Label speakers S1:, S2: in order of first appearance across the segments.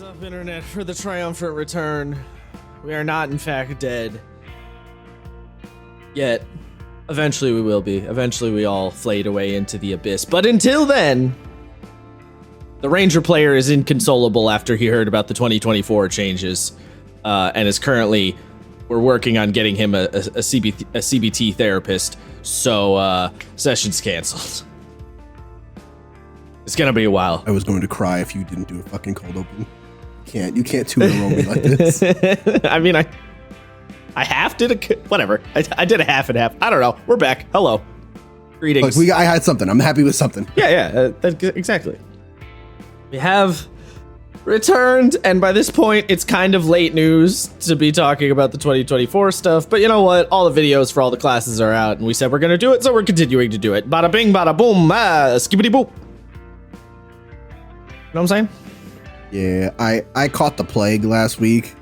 S1: is up, Internet, for the triumphant return. We are not, in fact, dead. Yet. Eventually we will be. Eventually we all flayed away into the abyss. But until then, the Ranger player is inconsolable after he heard about the 2024 changes. And is currently, we're working on getting him a CBT therapist. So, session's canceled. It's gonna be a while.
S2: I was going to cry if you didn't do a fucking cold open. You can't two-in-a-row me like this.
S1: I mean, I half did a, whatever. I did a half and half. I don't know. We're back. Hello. Greetings.
S2: Look, I had something. I'm happy with something.
S1: Yeah, exactly. We have returned, and by this point, it's kind of late news to be talking about the 2024 stuff, but you know what? All the videos for all the classes are out, and we said we're going to do it, so we're continuing to do it. Bada bing, bada boom, skibbity boop. You know what I'm saying?
S2: Yeah, I caught the plague last week.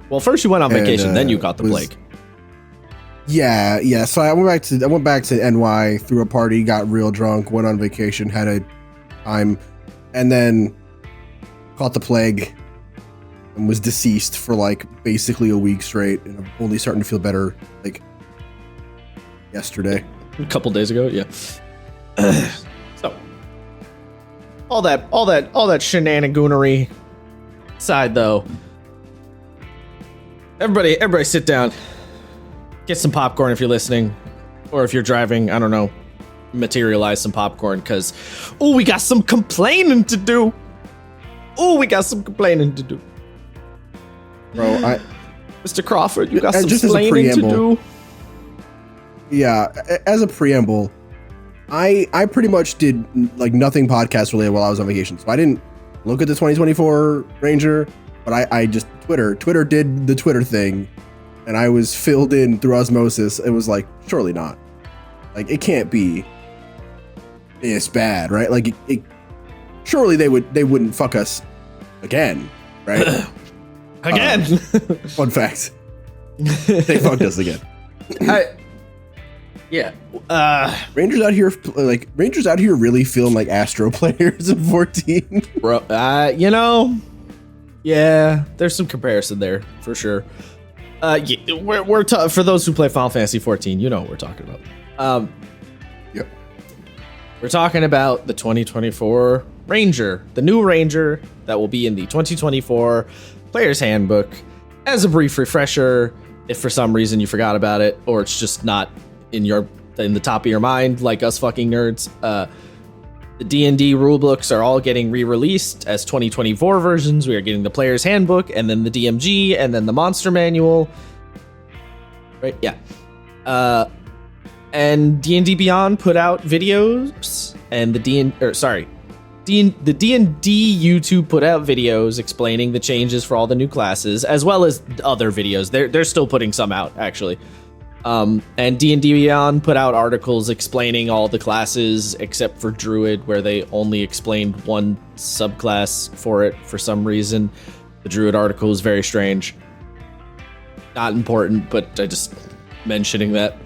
S1: Well, first you went on vacation, then you caught the plague.
S2: Yeah. So I went back to NY, threw a party, got real drunk, went on vacation, had a time, and then caught the plague and was deceased for like basically a week straight. And I'm only starting to feel better like yesterday.
S1: A couple days ago, yeah. So all that shenanigans aside, though. Everybody sit down. Get some popcorn if you're listening. Or if you're driving, I don't know. Materialize some popcorn, because we got some complaining to do. Bro, Mr. Crawford, you got some complaining to do.
S2: Yeah, as a preamble, I pretty much did like nothing podcast related while I was on vacation. So I didn't look at the 2024 Ranger, but I just Twitter did the Twitter thing, and I was filled in through osmosis. It was like, surely not. Like, it can't be this bad, right? Like, surely they wouldn't fuck us again, right?
S1: Again.
S2: Fun fact. They fucked us again.
S1: Yeah.
S2: Rangers out here really feeling like Astro players in 14.
S1: Bro, yeah, there's some comparison there for sure. We're for those who play Final Fantasy 14, you know what we're talking about.
S2: Yep.
S1: We're talking about the 2024 Ranger, the new Ranger that will be in the 2024 Player's Handbook. As a brief refresher, if for some reason you forgot about it, or it's just not in the top of your mind, like us fucking nerds, the D&D rulebooks are all getting re-released as 2024 versions. We are getting the Player's Handbook, and then the DMG, and then the Monster Manual. Right? Yeah. And D&D Beyond put out videos, and the D&D YouTube put out videos explaining the changes for all the new classes, as well as other videos. They're still putting some out, actually. And D&D Beyond put out articles explaining all the classes except for Druid, where they only explained one subclass for it for some reason. The Druid article is very strange. Not important, but I just mentioning that.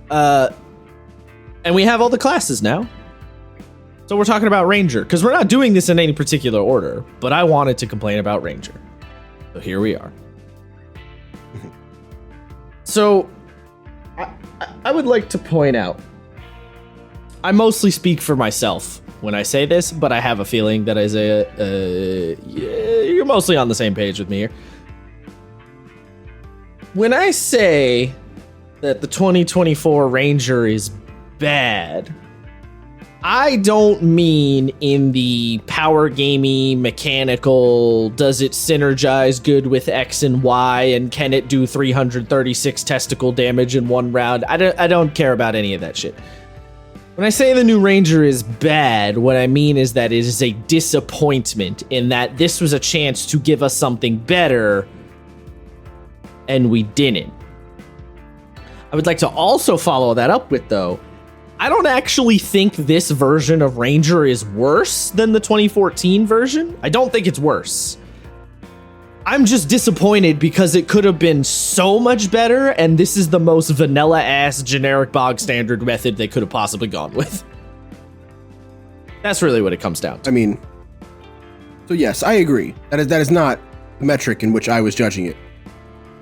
S1: And we have all the classes now. So we're talking about Ranger, because we're not doing this in any particular order, but I wanted to complain about Ranger. So here we are. So, I would like to point out, I mostly speak for myself when I say this, but I have a feeling that you're mostly on the same page with me here. When I say that the 2024 Ranger is bad, I don't mean in the power gamey, mechanical, does it synergize good with X and Y, and can it do 336 testicle damage in one round? I don't care about any of that shit. When I say the new Ranger is bad, what I mean is that it is a disappointment in that this was a chance to give us something better, and we didn't. I would like to also follow that up with, though, I don't actually think this version of Ranger is worse than the 2014 version. I don't think it's worse. I'm just disappointed because it could have been so much better, and this is the most vanilla-ass, generic, bog-standard method they could have possibly gone with. That's really what it comes down to.
S2: I mean, So yes, I agree. That is not the metric in which I was judging it.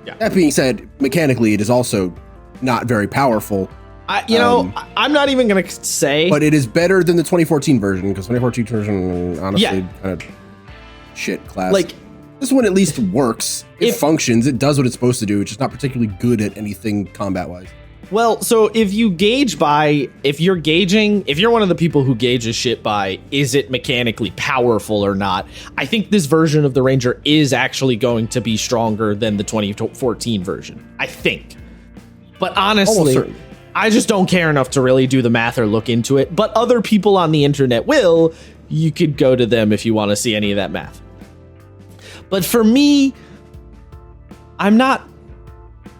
S1: Yeah.
S2: That being said, mechanically, it is also not very powerful.
S1: I'm not even gonna say,
S2: but it is better than the 2014 version, because 2014 version honestly kind of shit class.
S1: Like,
S2: this one at least works. It functions. It does what it's supposed to do. It's just not particularly good at anything combat wise.
S1: Well, so if you're one of the people who gauges shit by, is it mechanically powerful or not? I think this version of the Ranger is actually going to be stronger than the 2014 version. I think. But honestly, I just don't care enough to really do the math or look into it. But other people on the internet will. You could go to them if you want to see any of that math. But for me, I'm not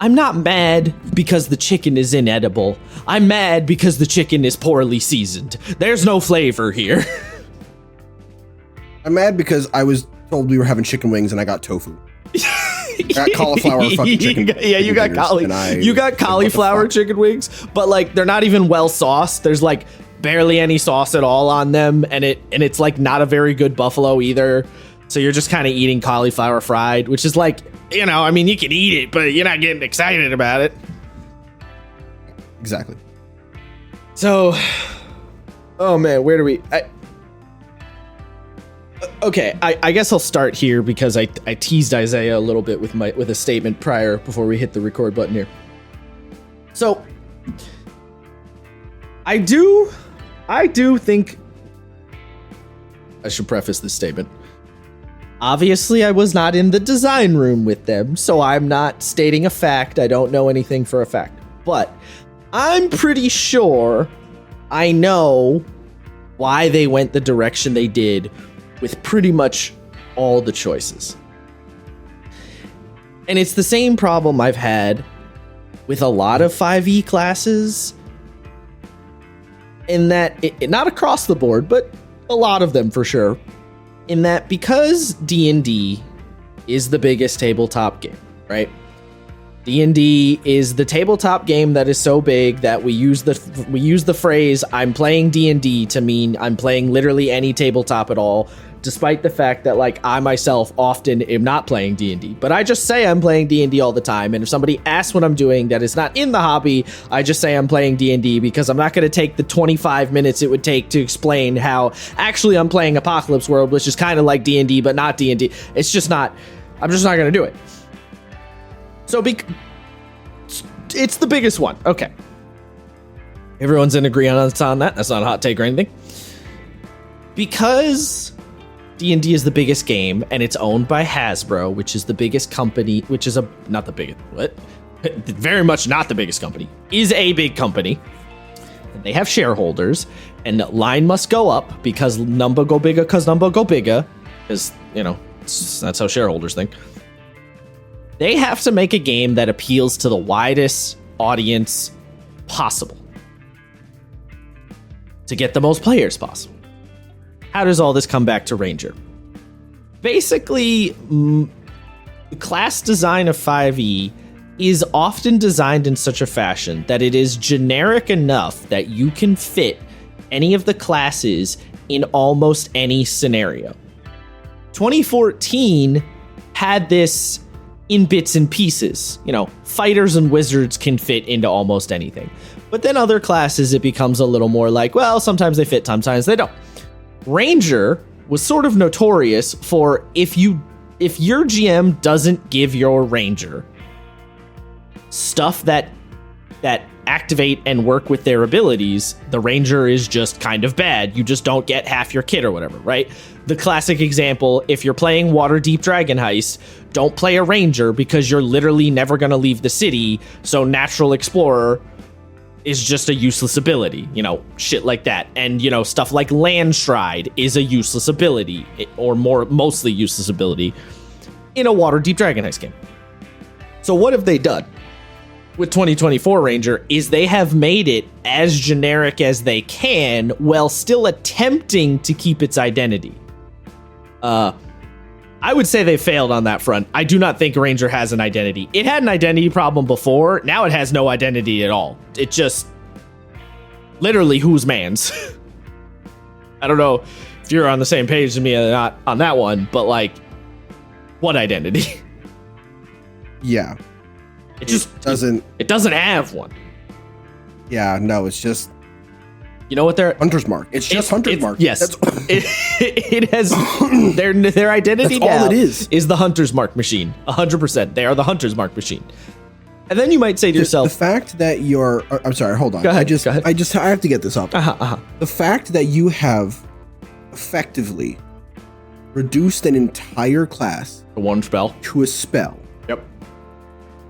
S1: mad because the chicken is inedible. I'm mad because the chicken is poorly seasoned. There's no flavor here.
S2: I'm mad because I was told we were having chicken wings and I got tofu. I got cauliflower fucking chicken.
S1: You got cauliflower chicken wings, but like they're not even well sauced. There's like barely any sauce at all on them, and it's like not a very good buffalo either. So you're just kind of eating cauliflower fried, which is like, you know, I mean, you can eat it, but you're not getting excited about it.
S2: Exactly.
S1: So, oh man, where do we? Okay, I guess I'll start here because I teased Isaiah a little bit with a statement prior before we hit the record button here. So, I do think I should preface this statement. Obviously, I was not in the design room with them, so I'm not stating a fact. I don't know anything for a fact. But I'm pretty sure I know why they went the direction they did with pretty much all the choices. And it's the same problem I've had with a lot of 5e classes, in that, not across the board, but a lot of them for sure, in that because D&D is the biggest tabletop game, right? D&D is the tabletop game that is so big that we use the phrase "I'm playing D&D" to mean I'm playing literally any tabletop at all, despite the fact that like I myself often am not playing D&D. But I just say I'm playing D&D all the time, and if somebody asks what I'm doing that is not in the hobby, I just say I'm playing D&D because I'm not going to take the 25 minutes it would take to explain how actually I'm playing Apocalypse World, which is kind of like D&D but not D&D. It's just not. I'm just not going to do it. So it's the biggest one. Okay. Everyone's in agreement on that. That's not a hot take or anything. Because D&D is the biggest game and it's owned by Hasbro, which is the biggest company, which is not the biggest, very much not the biggest company, is a big company. They have shareholders, and line must go up because number go bigger, because number go bigger, because, you know, that's how shareholders think. They have to make a game that appeals to the widest audience possible to get the most players possible. How does all this come back to Ranger? Basically, the class design of 5e is often designed in such a fashion that it is generic enough that you can fit any of the classes in almost any scenario. 2014 had this in bits and pieces. You know, fighters and wizards can fit into almost anything. But then other classes, it becomes a little more like, well, sometimes they fit, sometimes they don't. Ranger was sort of notorious for if your GM doesn't give your Ranger stuff that activate and work with their abilities, the Ranger is just kind of bad. You just don't get half your kit or whatever, right? The classic example, if you're playing Waterdeep Dragon Heist, don't play a Ranger because you're literally never going to leave the city, so Natural Explorer is just a useless ability, you know, shit like that. And, you know, stuff like Landstride is a useless ability, or mostly useless ability, in a Waterdeep Dragon Heist game. So what have they done with 2024 Ranger is they have made it as generic as they can while still attempting to keep its identity. I would say they failed on that front. I do not think Ranger has an identity. It had an identity problem before. Now it has no identity at all. It just literally whose man's. I don't know if you're on the same page as me, not on that one, but like, what identity?
S2: Yeah.
S1: It just
S2: doesn't.
S1: It doesn't have one.
S2: Yeah, no, it's just.
S1: You know what they're
S2: Hunter's Mark. It's just Hunter's Mark.
S1: Yes, it has their identity.
S2: That's all
S1: now
S2: it is
S1: the Hunter's Mark machine. 100%. They are the Hunter's Mark machine. And then you might say to yourself,
S2: the fact that you're. I'm sorry. Hold on.
S1: Go ahead,
S2: I have to get this up. The fact that you have effectively reduced an entire class
S1: one spell
S2: to a spell.
S1: Yep.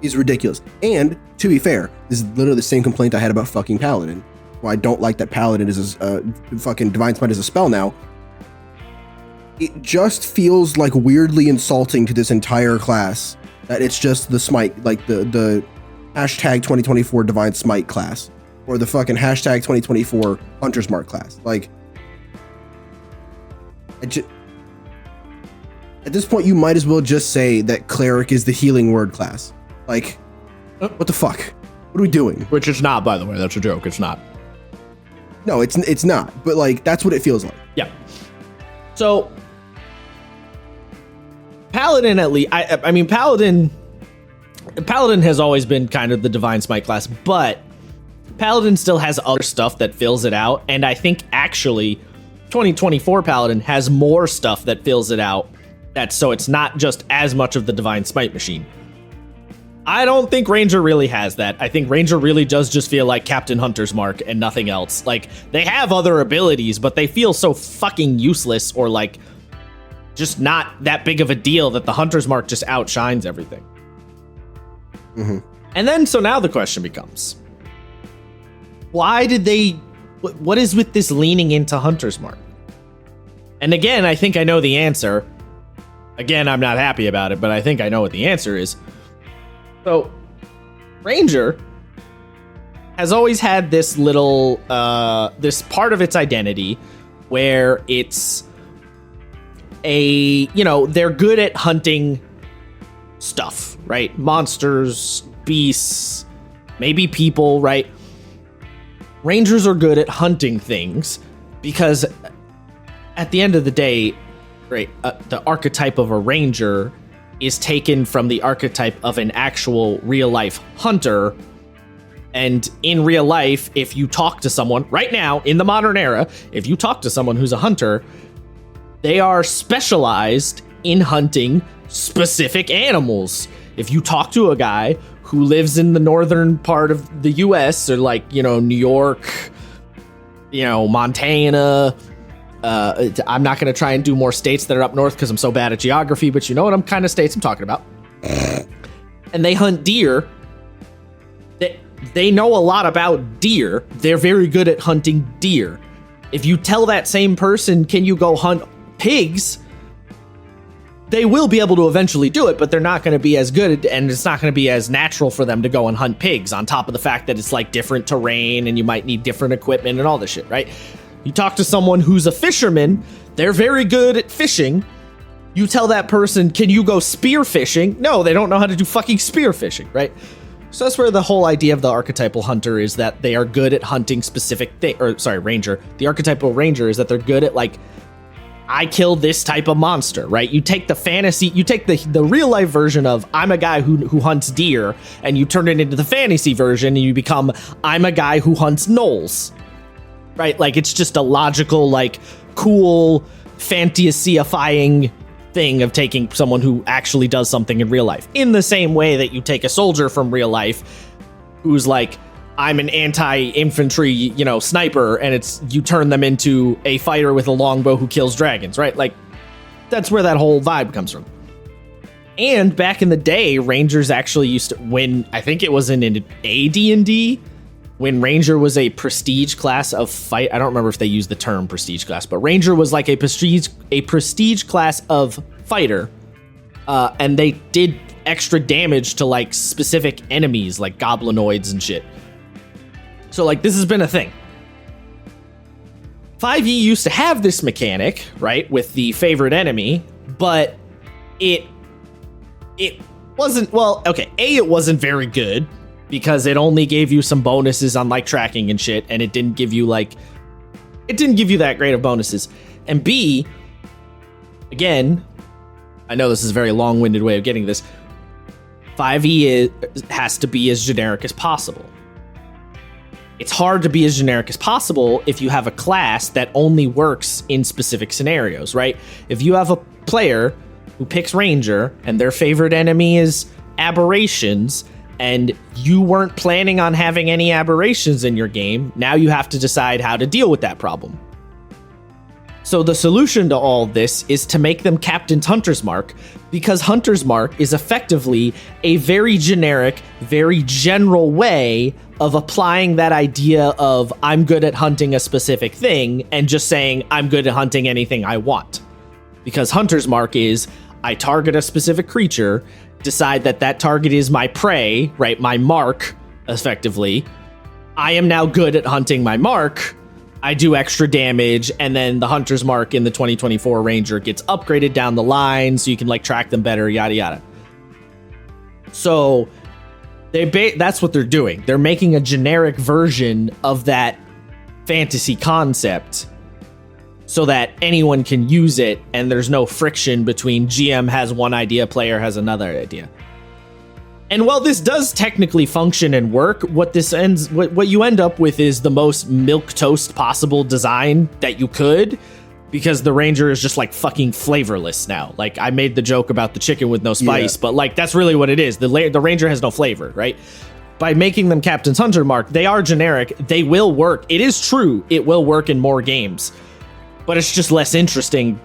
S2: Is ridiculous. And to be fair, this is literally the same complaint I had about fucking Paladin. Why I don't like that Paladin is fucking Divine Smite is a spell now. It just feels like weirdly insulting to this entire class that it's just the smite, like the hashtag 2024 Divine Smite class or the fucking hashtag 2024 Hunter's Mark class. Like, at this point, you might as well just say that Cleric is the healing word class. Like, what the fuck? What are we doing?
S1: Which it's not, by the way. That's a joke. It's not.
S2: No, it's not. But like, that's what it feels like.
S1: Yeah. So, Paladin at least. I mean, Paladin has always been kind of the Divine Smite class, but Paladin still has other stuff that fills it out, and I think actually 2024 Paladin has more stuff that fills it out. So it's not just as much of the Divine Smite machine. I don't think Ranger really has that. I think Ranger really does just feel like Captain Hunter's Mark and nothing else. Like, they have other abilities, but they feel so fucking useless or like just not that big of a deal that the Hunter's Mark just outshines everything.
S2: Mm-hmm.
S1: And then, so now the question becomes, why did they, what is with this leaning into Hunter's Mark? And again, I think I know the answer. Again, I'm not happy about it, but I think I know what the answer is. So, Ranger has always had this little, this part of its identity where it's they're good at hunting stuff, right? Monsters, beasts, maybe people, right? Rangers are good at hunting things because at the end of the day, right, the archetype of a ranger is taken from the archetype of an actual real-life hunter. And in real life, if you talk to someone right now in the modern era, if you talk to someone who's a hunter, they are specialized in hunting specific animals. If you talk to a guy who lives in the northern part of the US or like, New York, Montana, I'm not going to try and do more states that are up north because I'm so bad at geography, but you know what kind of states I'm talking about. And they hunt deer. They know a lot about deer. They're very good at hunting deer. If you tell that same person, can you go hunt pigs? They will be able to eventually do it, but they're not going to be as good, and it's not going to be as natural for them to go and hunt pigs, on top of the fact that it's like different terrain and you might need different equipment and all this shit, right? You talk to someone who's a fisherman, they're very good at fishing. You tell that person, can you go spear fishing? No, they don't know how to do fucking spear fishing, right? So that's where the whole idea of the archetypal hunter is, that they are good at hunting specific ranger. The archetypal ranger is that they're good at, like, I kill this type of monster, right? You take the real life version of I'm a guy who hunts deer, and you turn it into the fantasy version and you become I'm a guy who hunts gnolls. Right? Like, it's just a logical, like, cool, fantasyifying thing of taking someone who actually does something in real life. In the same way that you take a soldier from real life who's like, I'm an anti-infantry, sniper, and you turn them into a fighter with a longbow who kills dragons, right? Like, that's where that whole vibe comes from. And back in the day, Rangers actually used to win, I think it was in a D&D, when Ranger was a prestige class of fight. I don't remember if they used the term prestige class, but Ranger was like a prestige class of fighter. And they did extra damage to like specific enemies like goblinoids and shit. So like, this has been a thing. 5e used to have this mechanic, right, with the favorite enemy, but it wasn't, well, okay, it wasn't very good, because it only gave you some bonuses on like tracking and shit, and it didn't give you that great of bonuses. And B, again, I know this is a very long-winded way of getting this. 5e has to be as generic as possible. It's hard to be as generic as possible if you have a class that only works in specific scenarios, right? If you have a player who picks Ranger and their favorite enemy is aberrations, and you weren't planning on having any aberrations in your game, now you have to decide how to deal with that problem. So the solution to all this is to make them Captain's Hunter's Mark, because Hunter's Mark is effectively a very generic, very general way of applying that idea of I'm good at hunting a specific thing and just saying I'm good at hunting anything I want. Because Hunter's Mark is I target a specific creature, decide that that target is my prey, right? My mark, effectively. I am now good at hunting my mark. I do extra damage, and then the Hunter's Mark in the 2024 Ranger gets upgraded down the line, so you can like track them better, yada yada. So that's what they're doing. They're making a generic version of that fantasy concept so that anyone can use it, and there's no friction between GM has one idea, player has another idea. And while this does technically function and work, what you end up with is the most milquetoast possible design that you could, because the Ranger is just like fucking flavorless now. Like I made the joke about the chicken with no spice, but like that's really what it is. The Ranger has no flavor, right? By making them Captain's Hunter Mark, they are generic. They will work. It is true. It will work in more games, but it's just less interesting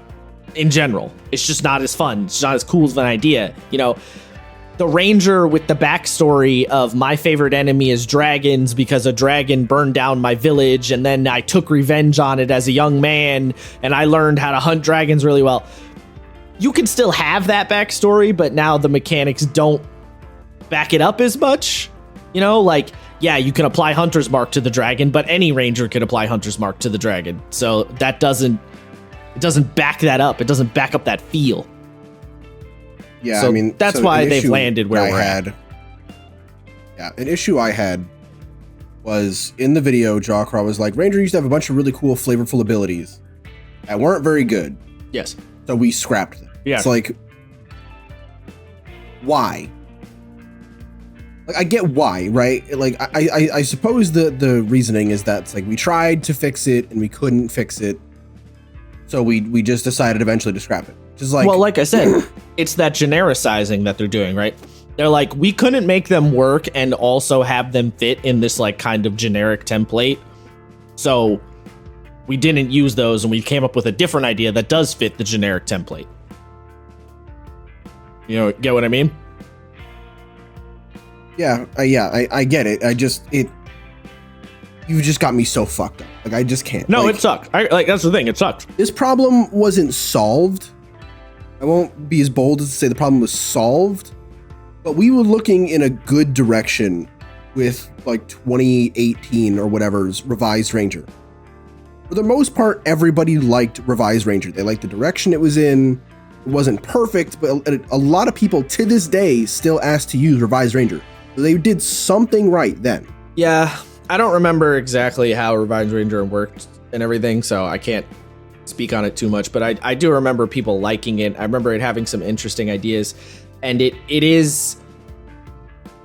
S1: in general. It's just not as fun. It's not as cool of an idea, you know. The Ranger with the backstory of my favorite enemy is dragons because a dragon burned down my village, and then I took revenge on it as a young man, and I learned how to hunt dragons really well. You can still have that backstory, but now the mechanics don't back it up as much. You know, like, yeah, you can apply Hunter's Mark to the dragon, but any Ranger can apply Hunter's Mark to the dragon. So that doesn't back that up. It doesn't back up that feel.
S2: Yeah,
S1: so
S2: I mean,
S1: that's why they've landed where we're at.
S2: Yeah, an issue I had was in the video, Jawcraw was like, Ranger used to have a bunch of really cool, flavorful abilities that weren't very good.
S1: Yes.
S2: So we scrapped them.
S1: Yeah.
S2: It's like, why? Like, I get why, right? Like, I suppose the reasoning is that it's like we tried to fix it and we couldn't fix it, so we just decided eventually to scrap it. Just like,
S1: well, like I said, it's that genericizing that they're doing, right? They're like, we couldn't make them work and also have them fit in this like kind of generic template, so we didn't use those, and we came up with a different idea that does fit the generic template. You know, get what I mean?
S2: Yeah, I get it. You just got me so fucked up. Like, I just can't.
S1: No,
S2: like,
S1: it sucks. That's the thing. It sucks.
S2: This problem wasn't solved. I won't be as bold as to say the problem was solved, but we were looking in a good direction with like 2018 or whatever's revised Ranger. For the most part, everybody liked revised Ranger. They liked the direction it was in. It wasn't perfect, but a lot of people to this day still ask to use revised Ranger. So they did something right then.
S1: Yeah, I don't remember exactly how revised Ranger worked and everything, so I can't speak on it too much, but I do remember people liking it. I remember it having some interesting ideas, and it is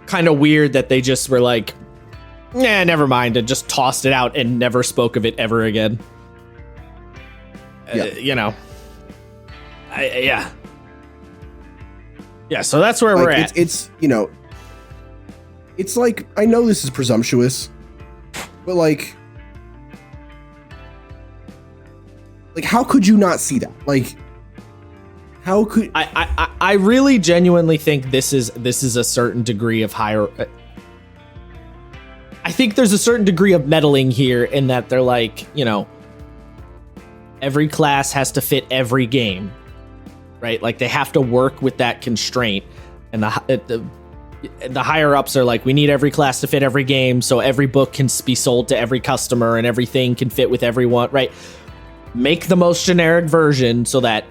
S1: kind of weird that they just were like, nah, never mind, and just tossed it out and never spoke of it ever again.
S2: Yeah.
S1: You know, yeah, so that's where we're at.
S2: It's you know, it's like, I know this is presumptuous, but like how could you not see that? Like, how could
S1: I really genuinely think this is a certain degree of higher. I think there's a certain degree of meddling here in that they're like, you know, every class has to fit every game, right? Like they have to work with that constraint, and the higher ups are like, we need every class to fit every game, so every book can be sold to every customer and everything can fit with everyone, right? Make the most generic version so that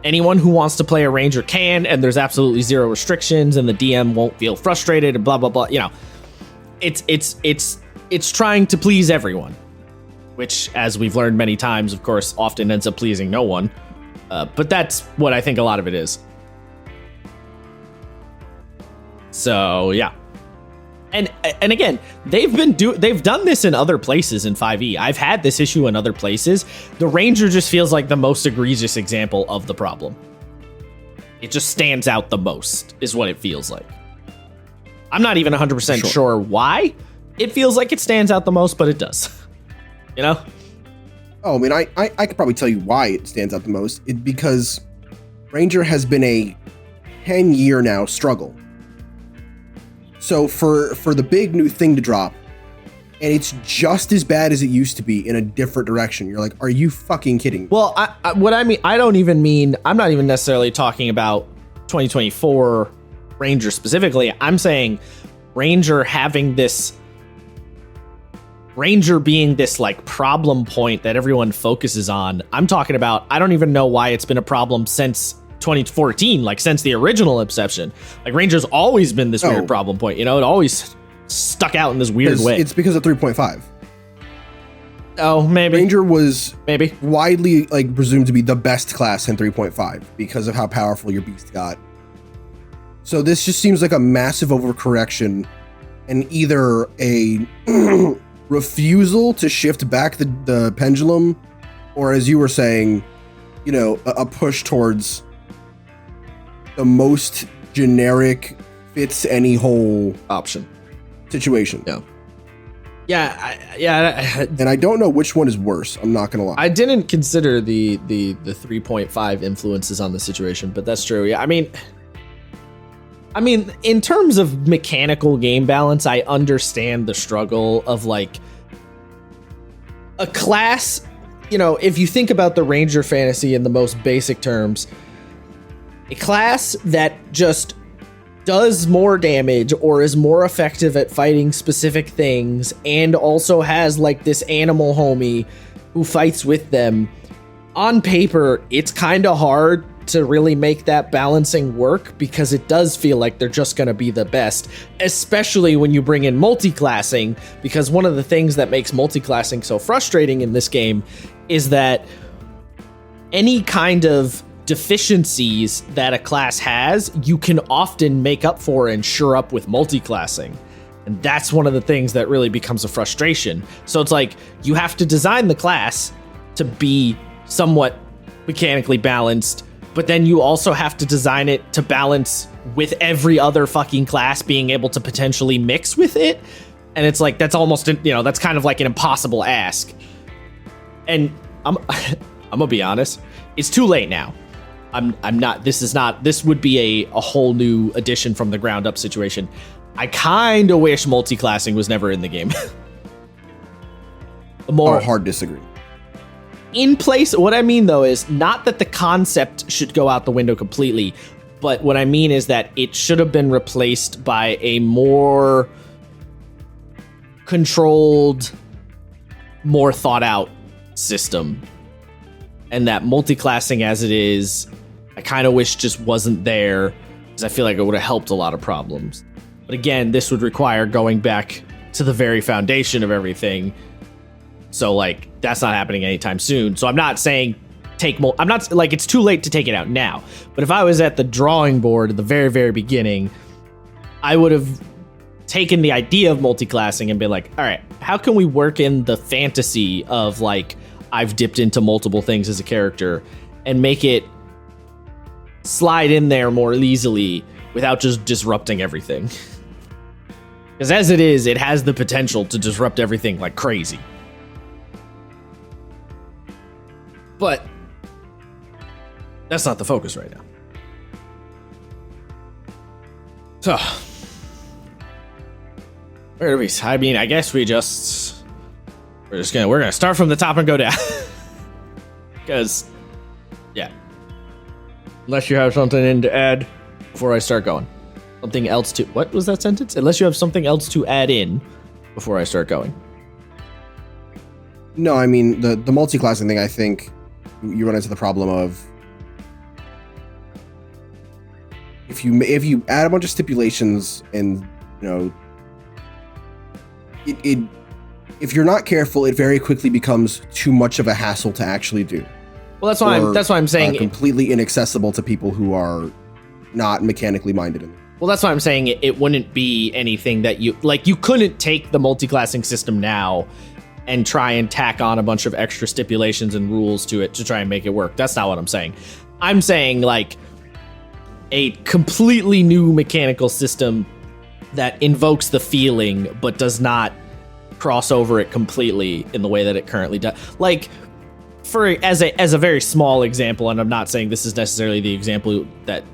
S1: anyone who wants to play a Ranger can, and there's absolutely zero restrictions, and the DM won't feel frustrated and blah blah blah. You know, it's trying to please everyone. which, as we've learned many times, of course, often ends up pleasing no one. But that's what I think a lot of it is. So yeah, and again, they've done this in other places in 5e. I've had this issue in other places. The Ranger just feels like the most egregious example of the problem. It just stands out the most, is what it feels like. I'm not even 100% sure why it feels like it stands out the most, but it does. You know?
S2: Oh, I mean, I could probably tell you why it stands out the most. Because Ranger has been a 10-year now struggle. So for the big new thing to drop, and it's just as bad as it used to be in a different direction, you're like, are you fucking kidding me?
S1: Well, what I mean, I'm not even necessarily talking about 2024 Ranger specifically. I'm saying Ranger being this like problem point that everyone focuses on. I'm talking about, I don't even know why it's been a problem since 2014, like since the original Inception. Like Ranger's always been this weird problem point, you know, it always stuck out in this weird way.
S2: It's because of 3.5.
S1: Oh, maybe.
S2: Ranger was widely like presumed to be the best class in 3.5 because of how powerful your beast got. So this just seems like a massive overcorrection and either a refusal to shift back the pendulum, or as you were saying, you know, a push towards the most generic fits any hole
S1: option
S2: situation.
S1: Yeah.
S2: And I don't know which one is worse. I'm not gonna lie.
S1: I didn't consider the 3.5 influences on the situation, but that's true. Yeah, I mean, in terms of mechanical game balance, I understand the struggle of like a class. You know, if you think about the Ranger fantasy in the most basic terms, a class that just does more damage or is more effective at fighting specific things and also has like this animal homie who fights with them. On paper, it's kind of hard to really make that balancing work because it does feel like they're just going to be the best, especially when you bring in multi-classing, because one of the things that makes multi-classing so frustrating in this game is that any kind of deficiencies that a class has, you can often make up for and shore up with multi-classing. And that's one of the things that really becomes a frustration. So it's like you have to design the class to be somewhat mechanically balanced, but then you also have to design it to balance with every other fucking class being able to potentially mix with it. And it's like, that's almost, you know, that's kind of like an impossible ask. And I'm gonna be honest, it's too late now. This would be a whole new addition from the ground up situation. I kind of wish multi-classing was never in the game.
S2: Hard disagree.
S1: In place, what I mean though is not that the concept should go out the window completely, but what I mean is that it should have been replaced by a more controlled, more thought out system. And that multi-classing as it is, I kind of wish just wasn't there, because I feel like it would have helped a lot of problems. But again, this would require going back to the very foundation of everything. So like, that's not happening anytime soon. So I'm not saying I'm not like, it's too late to take it out now. But if I was at the drawing board at the very, very beginning, I would have taken the idea of multi-classing and been like, all right, how can we work in the fantasy of like, I've dipped into multiple things as a character and make it slide in there more easily without just disrupting everything. Because as it is, it has the potential to disrupt everything like crazy. But that's not the focus right now. So, where do we? I mean, I guess we're gonna start from the top and go down. Because, yeah. Unless you have something to add before I start going. Something else to... What was that sentence? Unless you have something else to add in before I start going.
S2: No, I mean, the multi-classing thing, I think you run into the problem of if you add a bunch of stipulations and, you know, it if you're not careful, it very quickly becomes too much of a hassle to actually do.
S1: Well, that's why I'm saying
S2: completely inaccessible to people who are not mechanically minded.
S1: Well, that's why I'm saying it wouldn't be anything that you couldn't take the multi-classing system now and try and tack on a bunch of extra stipulations and rules to it to try and make it work. That's not what I'm saying. I'm saying like a completely new mechanical system that invokes the feeling but does not cross over it completely in the way that it currently does. Like, as a very small example, and I'm not saying this is necessarily the example that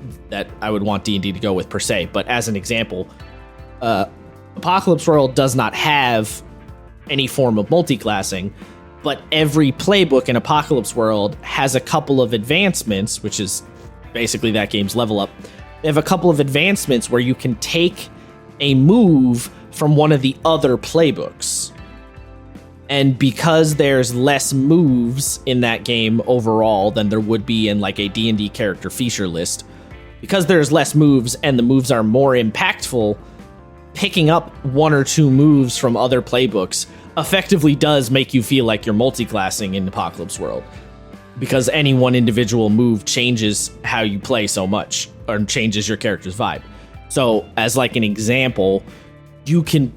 S1: I would want D&D to go with per se, but as an example, Apocalypse World does not have any form of multi-classing, but every playbook in Apocalypse World has a couple of advancements, which is basically that game's level up. They have a couple of advancements where you can take a move from one of the other playbooks. And because there's less moves in that game overall than there would be in like a D&D character feature list, because there's less moves and the moves are more impactful, picking up one or two moves from other playbooks effectively does make you feel like you're multi-classing in Apocalypse World, because any one individual move changes how you play so much, or changes your character's vibe. So as like an example, you can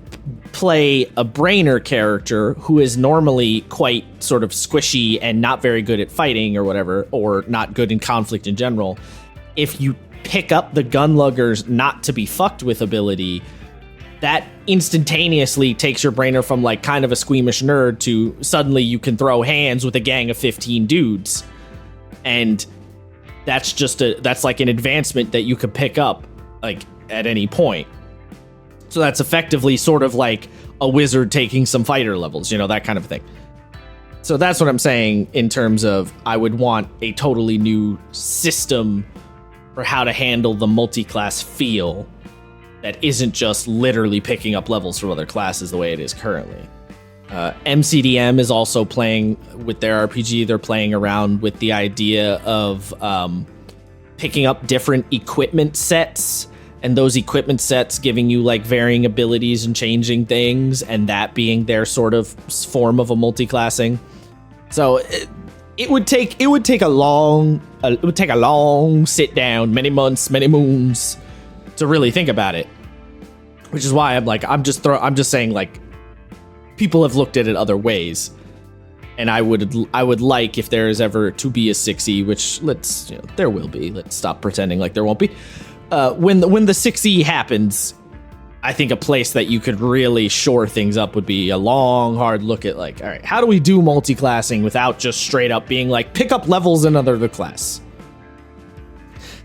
S1: play a brainer character who is normally quite sort of squishy and not very good at fighting or whatever, or not good in conflict in general. If you pick up the Gunlugger's not to be fucked with ability, that instantaneously takes your brainer from like kind of a squeamish nerd to suddenly you can throw hands with a gang of 15 dudes. And that's like an advancement that you could pick up like at any point. So that's effectively sort of like a wizard taking some fighter levels, that kind of thing. So that's what I'm saying in terms of I would want a totally new system for how to handle the multi-class feel that isn't just literally picking up levels from other classes the way it is currently. MCDM is also playing with their RPG. They're playing around with the idea of picking up different equipment sets, and those equipment sets giving you like varying abilities and changing things, and that being their sort of form of a multi-classing. So it would take a long sit down, many months, many moons, to really think about it. Which is why I'm just saying like people have looked at it other ways, and I would like if there is ever to be a 6E, which there will be. Let's stop pretending like there won't be. When the 6E happens, I think a place that you could really shore things up would be a long, hard look at like, all right, how do we do multi-classing without just straight up being like, pick up levels in another class?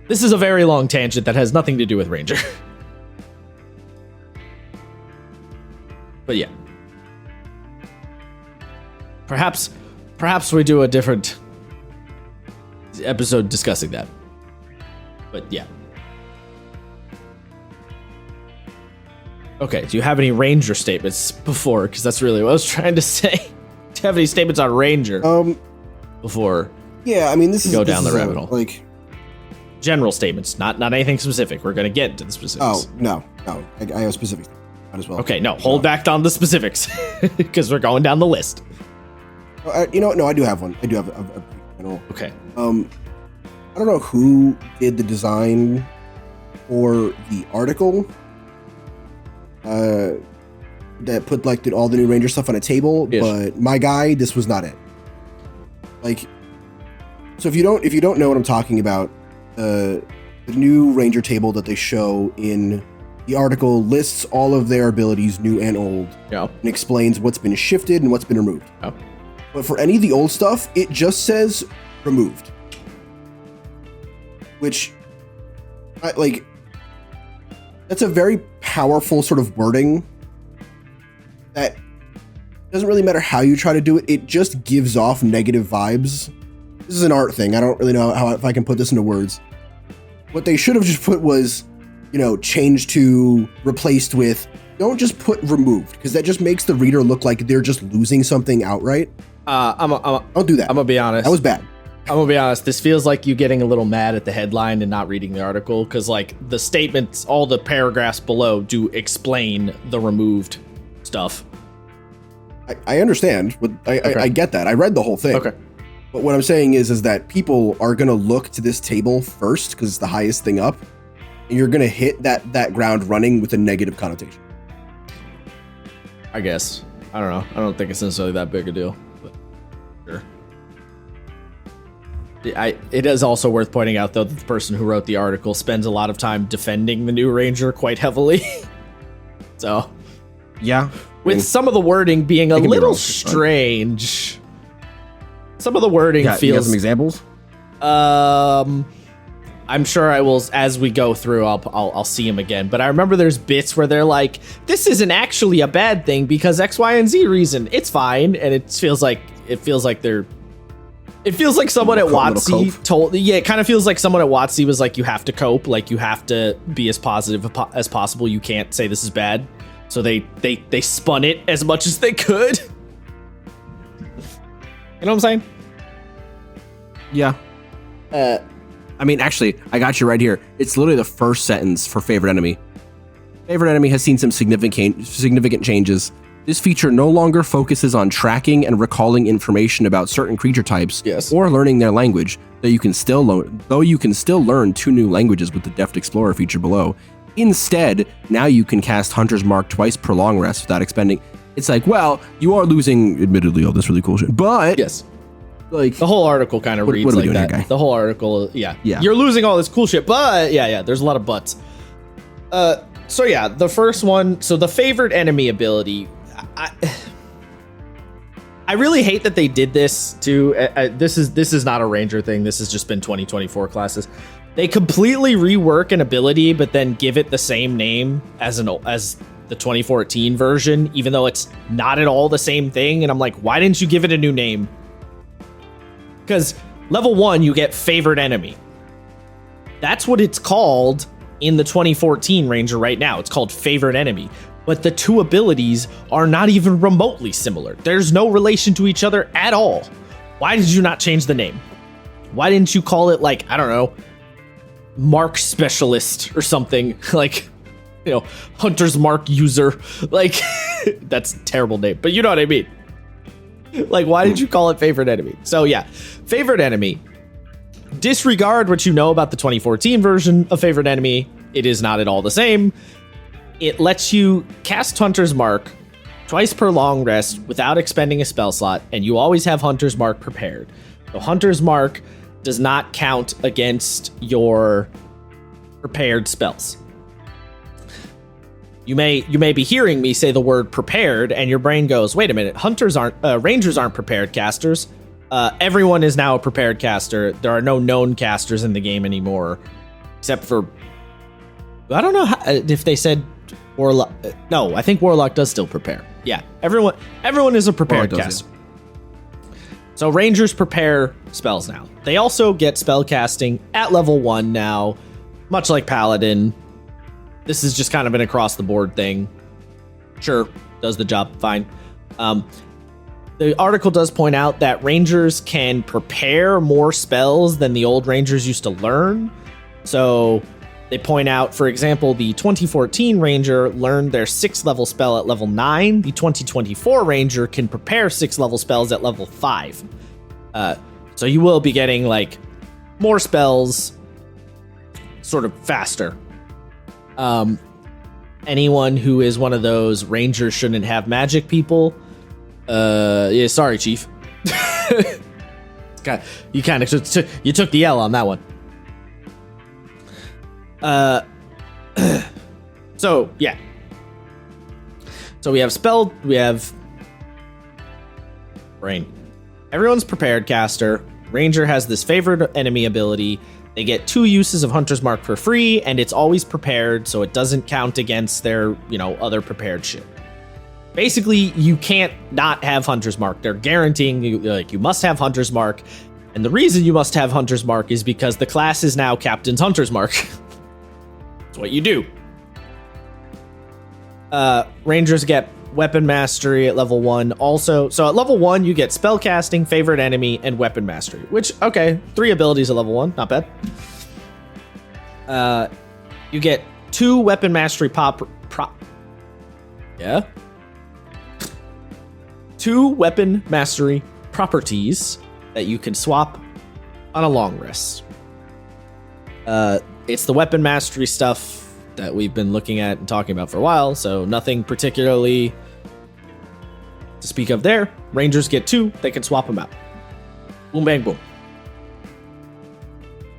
S1: This is a very long tangent that has nothing to do with Ranger. But yeah. Perhaps we do a different episode discussing that. But yeah. Okay, do you have any Ranger statements before? Because that's really what I was trying to say. Do you have any statements on Ranger? Before?
S2: Yeah, I mean, this is
S1: go down the rabbit hole.
S2: Like
S1: general statements, not anything specific. We're gonna get into the specifics.
S2: Oh no, I have specifics. Might as well.
S1: Okay, no, hold back on the specifics because we're going down the list.
S2: No, I do have one. I do have a general.
S1: Okay.
S2: I don't know who did the design for the article. That put like all the new Ranger stuff on a table, yes. But my guy, this was not it. Like, so if you don't know what I'm talking about, the new Ranger table that they show in the article lists all of their abilities, new and old, and explains what's been shifted and what's been removed. Oh. But for any of the old stuff, it just says removed, which, that's a very powerful sort of wording that doesn't really matter how you try to do it. It just gives off negative vibes. This is an art thing. I don't really know if I can put this into words. What they should have just put was, changed to replaced with. Don't just put removed, because that just makes the reader look like they're just losing something outright. Don't do that.
S1: I'm gonna be honest.
S2: That was bad.
S1: I'm gonna be honest, this feels like you getting a little mad at the headline and not reading the article, because like the statements, all the paragraphs below do explain the removed stuff.
S2: I understand, but I get that. I read the whole thing.
S1: Okay.
S2: But what I'm saying is that people are going to look to this table first because it's the highest thing up, and you're going to hit that ground running with a negative connotation.
S1: I guess. I don't know. I don't think it's necessarily that big a deal. But sure. It is also worth pointing out, though, that the person who wrote the article spends a lot of time defending the new Ranger quite heavily. So,
S2: yeah.
S1: With some of the wording being a little strange. Some of the wording feels...
S2: You got some examples?
S1: I'm sure I will, as we go through, I'll see him again. But I remember there's bits where they're like, this isn't actually a bad thing because X, Y, and Z reason. It's fine. And it feels like someone at WotC told, it kind of feels like someone at WotC was like, you have to cope, like you have to be as positive as possible. You can't say this is bad. So they spun it as much as they could. You know what I'm saying?
S2: Yeah. I mean, actually, I got you right here. It's literally the first sentence for favorite enemy. Favorite enemy has seen some significant changes. This feature no longer focuses on tracking and recalling information about certain creature types or learning their language, though you can still learn 2 new languages with the Deft Explorer feature below. Instead, now you can cast Hunter's Mark twice per long rest without expending. It's like, well, you are losing, admittedly, all this really cool shit, but
S1: yes.
S2: Like
S1: the whole article kind of reads like that. Here, the whole article, yeah. You're losing all this cool shit, but there's a lot of buts. So yeah, the first one. So the favorite enemy ability. I really hate that they did this too. This is not a Ranger thing. This has just been 2024 classes. They completely rework an ability, but then give it the same name as the 2014 version, even though it's not at all the same thing. And I'm like, why didn't you give it a new name? Because level 1, you get favorite enemy. That's what it's called in the 2014 Ranger right now. It's called favorite enemy. But the 2 abilities are not even remotely similar. There's no relation to each other at all. Why did you not change the name? Why didn't you call it, like, I don't know, Mark Specialist or something? Like, you know, Hunter's Mark User. Like, that's a terrible name, but you know what I mean. Like, why did you call it favorite enemy? So yeah, favorite enemy. Disregard what you know about the 2014 version of favorite enemy. It is not at all the same. It lets you cast Hunter's Mark twice per long rest without expending a spell slot, and you always have Hunter's Mark prepared. So Hunter's Mark does not count against your prepared spells. You may be hearing me say the word prepared, and your brain goes, wait a minute, Rangers aren't prepared casters. Everyone is now a prepared caster. There are no known casters in the game anymore, except for, I don't know if they said Warlock. No, I think Warlock does still prepare. Yeah, everyone is a prepared caster. So Rangers prepare spells now. They also get spell casting at level 1 now, much like Paladin. This is just kind of an across-the-board thing. Sure, does the job fine. The article does point out that Rangers can prepare more spells than the old Rangers used to learn. So they point out, for example, the 2014 Ranger learned their 6th level spell at level 9. The 2024 Ranger can prepare 6th level spells at level 5. So you will be getting, like, more spells sort of faster. Anyone who is one of those Rangers shouldn't have magic people, yeah, sorry, Chief. You kind of took the L on that one. So yeah. So we have brain. Everyone's prepared caster. Ranger has this favorite enemy ability. They get 2 uses of Hunter's Mark for free, and it's always prepared, so it doesn't count against their, other prepared shit. Basically, you can't not have Hunter's Mark. They're guaranteeing you must have Hunter's Mark, and the reason you must have Hunter's Mark is because the class is now Captain's Hunter's Mark. That's what you do. Rangers get Weapon Mastery at level 1 also. So at level 1, you get Spellcasting, Favorite Enemy, and Weapon Mastery. Which, okay, 3 abilities at level 1. Not bad. You get 2 Weapon Mastery Yeah? 2 weapon mastery properties that you can swap on a long rest. It's the weapon mastery stuff that we've been looking at and talking about for a while, so nothing particularly to speak of there. Rangers get 2, they can swap them out. Boom, bang, boom.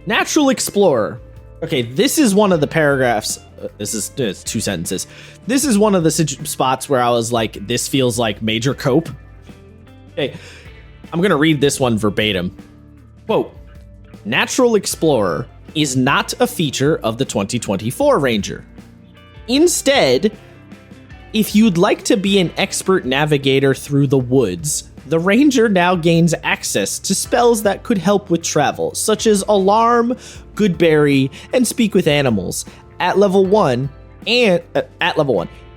S1: Natural Explorer. Okay, this is one of the paragraphs. It's 2 sentences. This is one of the spots where I was like, this feels like major cope. Okay, I'm going to read this one verbatim. Quote, Natural Explorer is not a feature of the 2024 Ranger. Instead, if you'd like to be an expert navigator through the woods, the Ranger now gains access to spells that could help with travel, such as Alarm, Goodberry, and Speak with Animals at level 1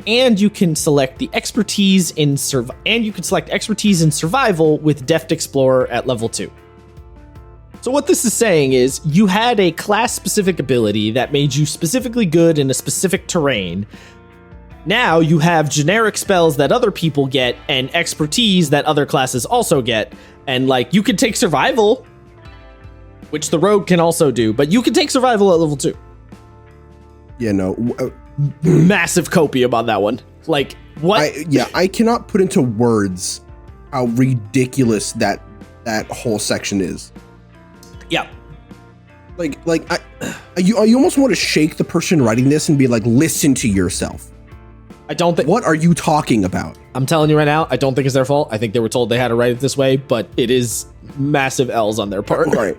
S1: and you can select the expertise in survival with Deft Explorer at level 2. So what this is saying is you had a class-specific ability that made you specifically good in a specific terrain. Now you have generic spells that other people get and expertise that other classes also get. And like you can take survival, which the rogue can also do, but you can take survival at level 2.
S2: Yeah, no.
S1: Massive copium on that one. Like what?
S2: I cannot put into words how ridiculous that whole section is.
S1: Yeah.
S2: You almost want to shake the person writing this and be like, listen to yourself.
S1: I don't think.
S2: What are you talking about?
S1: I'm telling you right now, I don't think it's their fault. I think they were told they had to write it this way, but it is massive L's on their part.
S2: All right.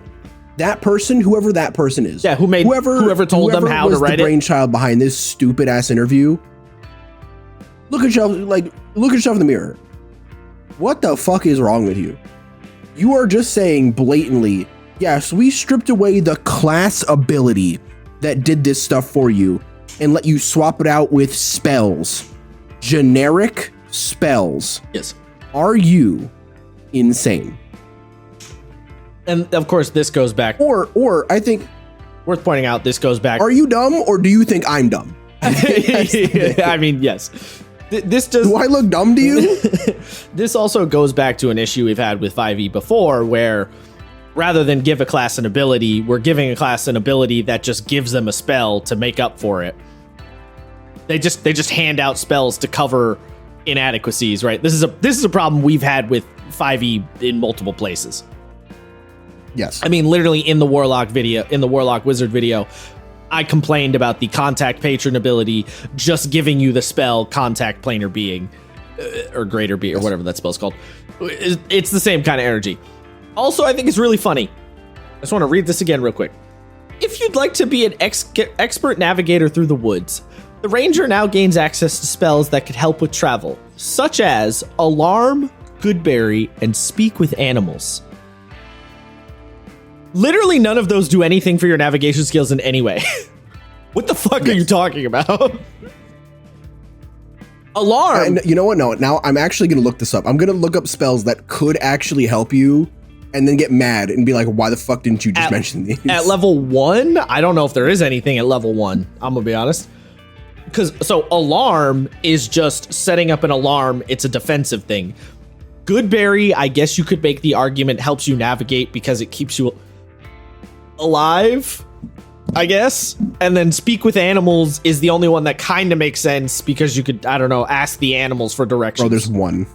S2: That person, whoever that person is.
S1: Yeah, whoever told them how to write it.
S2: The brainchild behind this stupid ass interview. Look at yourself in the mirror. What the fuck is wrong with you? You are just saying blatantly, yes, we stripped away the class ability that did this stuff for you and let you swap it out with spells. Generic spells.
S1: Yes.
S2: Are you insane?
S1: And of course, this goes back.
S2: Or I think
S1: worth pointing out, this goes back.
S2: Are you dumb or do you think I'm dumb?
S1: I mean, yes. This does.
S2: Do I look dumb to you?
S1: This also goes back to an issue we've had with 5e before, where rather than give a class an ability, we're giving a class an ability that just gives them a spell to make up for it. They just hand out spells to cover inadequacies, right? This is a problem we've had with 5e in multiple places.
S2: Yes.
S1: I mean, literally in the Warlock Wizard video, I complained about the Contact Patron ability just giving you the spell Contact Planar Being, or Greater Being, or whatever that spell's called. It's the same kind of energy. Also, I think it's really funny. I just want to read this again real quick. If you'd like to be an expert navigator through the woods, the Ranger now gains access to spells that could help with travel, such as Alarm, Goodberry, and Speak with Animals. Literally none of those do anything for your navigation skills in any way. What the fuck are you talking about? Alarm!
S2: You know what? No, now I'm actually going to look this up. I'm going to look up spells that could actually help you and then get mad and be like, why the fuck didn't you just mention these?
S1: At level 1? I don't know if there is anything at level 1. I'm going to be honest. So Alarm is just setting up an alarm. It's a defensive thing. Goodberry, I guess you could make the argument, helps you navigate because it keeps you alive, I guess. And then Speak with Animals is the only one that kind of makes sense because you could, I don't know, ask the animals for directions.
S2: Bro, there's one.